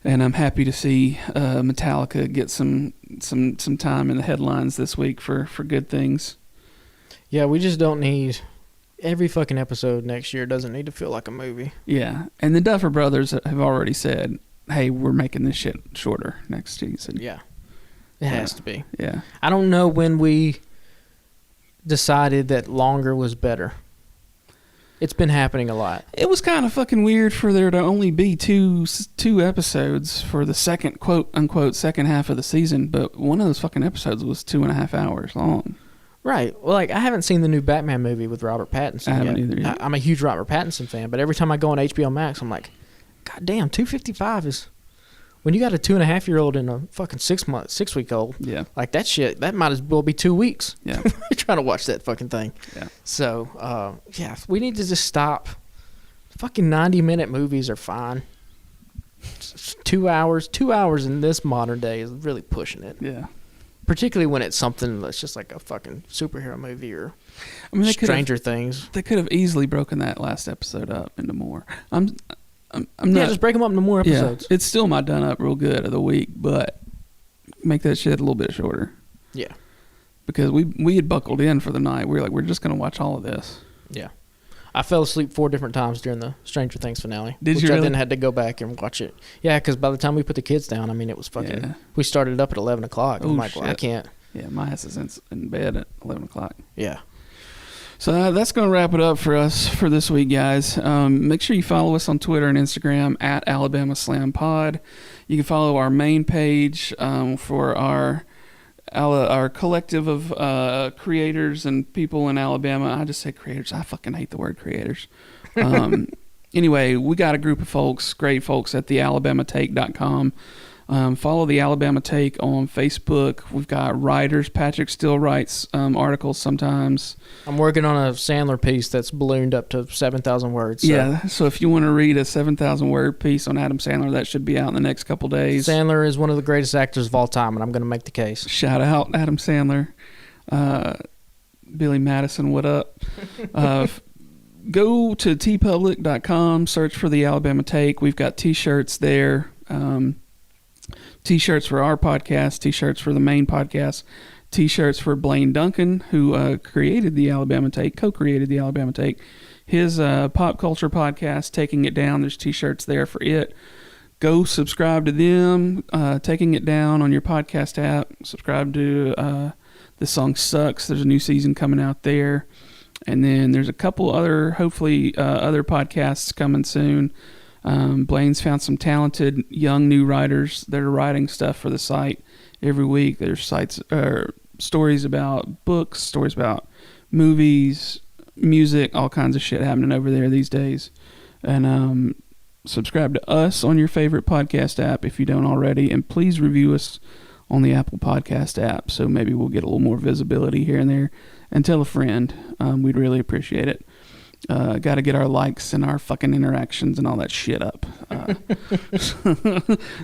I'm happy to see Metallica get some time in the headlines this week for good things. Yeah, we just don't need every fucking episode next year doesn't need to feel like a movie. Yeah, and the Duffer Brothers have already said, "Hey, we're making this shit shorter next season." Yeah, it has to be. Yeah, I don't know when we decided that longer was better. It's been happening a lot. it was kind of fucking weird for there to only be two episodes for the second quote unquote second half of the season, but one of those fucking episodes was 2.5 hours long. Right. Well, like, I haven't seen the new Batman movie with Robert Pattinson I haven't yet. either yet. I'm a huge Robert Pattinson fan, but every time I go on HBO Max, I'm like, God damn, 255 is... When you got a 2.5-year-old and a fucking 6-week-old, Yeah, like, that shit, that might as well be 2 weeks. yeah, You're trying to watch that fucking thing. yeah. So, yeah, we need to just stop. Fucking 90-minute movies are fine. 2 hours. 2 hours in this modern day is really pushing it. Yeah. Particularly when it's something that's just like a fucking superhero movie or I mean, Stranger Things. They could have easily broken that last episode up into more. I'm Yeah, not. just break them up into more episodes. Yeah, it's still my done up real good of the week, but make that shit a little bit shorter. Yeah. Because we had buckled in for the night. We were like, we're just gonna watch all of this. Yeah. I fell asleep 4 different times during the Stranger Things finale. Did which you I really? then had to go back and watch it. Yeah, because by the time we put the kids down, I mean, it was fucking... Yeah. We started it up at 11 o'clock. Oh, I'm like, well, I shit. can't... Yeah, my ass is in bed at 11 o'clock. Yeah. So that's going to wrap it up for us for this week, guys. Make sure you follow us on Twitter and Instagram at Alabama Slam Pod. You can follow our main page for our collective of creators and people in Alabama. I just say creators. I fucking hate the word creators. Anyway, we got a group of folks, great folks at thealabamatake.com. Follow the Alabama Take on Facebook. We've got writers. Patrick still writes articles sometimes. I'm working on a Sandler piece that's ballooned up to 7,000 words. So. Yeah, so if you want to read a 7,000 word piece on Adam Sandler, that should be out in the next couple days. Sandler is one of the greatest actors of all time, and I'm going to make the case. Shout out Adam Sandler. Billy Madison, what up? Go to tpublic.com, search for the Alabama Take. We've got t-shirts there. T-shirts for our podcast, t-shirts for the main podcast, t-shirts for Blaine Duncan, who created the Alabama Take, co-created the Alabama Take. His pop culture podcast, Taking It Down, there's t-shirts there for it. Go subscribe to them, Taking It Down on your podcast app. Subscribe to This Song Sucks. There's a new season coming out there. And then there's a couple other, hopefully, other podcasts coming soon. Blaine's found some talented young new writers that are writing stuff for the site every week. There's stories about books, stories about movies, music, all kinds of shit happening over there these days. And subscribe to us on your favorite podcast app if you don't already, and please review us on the Apple Podcast app so maybe we'll get a little more visibility here and there. And tell a friend. We'd really appreciate it. Got to get our likes and our fucking interactions and all that shit up.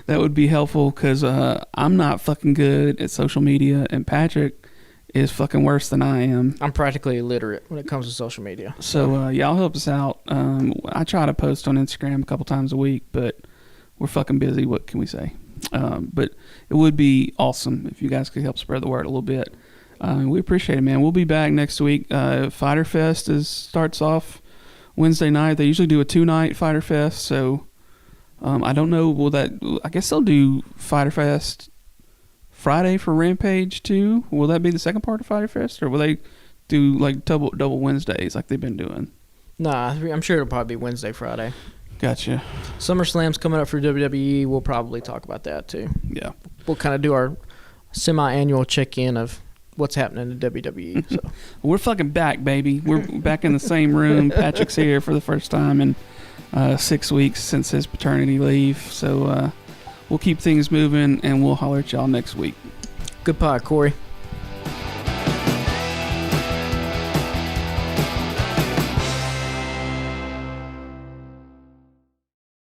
That would be helpful because I'm not fucking good at social media, and Patrick is fucking worse than I am. I'm practically illiterate when it comes to social media. So y'all help us out. I try to post on Instagram a couple times a week, but we're fucking busy. What can we say? But it would be awesome if you guys could help spread the word a little bit. We appreciate it, man. We'll be back next week. Fighter Fest starts off Wednesday night. They usually do a 2-night Fighter Fest, so I don't know. I guess they'll do Fighter Fest Friday for Rampage too. Will that be the second part of Fighter Fest, or will they do like double Wednesdays like they've been doing? Nah, I'm sure it'll probably be Wednesday, Friday. Gotcha. SummerSlam's coming up for WWE. We'll probably talk about that too. Yeah. We'll kind of do our semi-annual check-in of what's happening in WWE. So. We're fucking back, baby. We're back in the same room. Patrick's here for the first time in 6 weeks since his paternity leave. So we'll keep things moving, and we'll holler at y'all next week. Goodbye, Corey.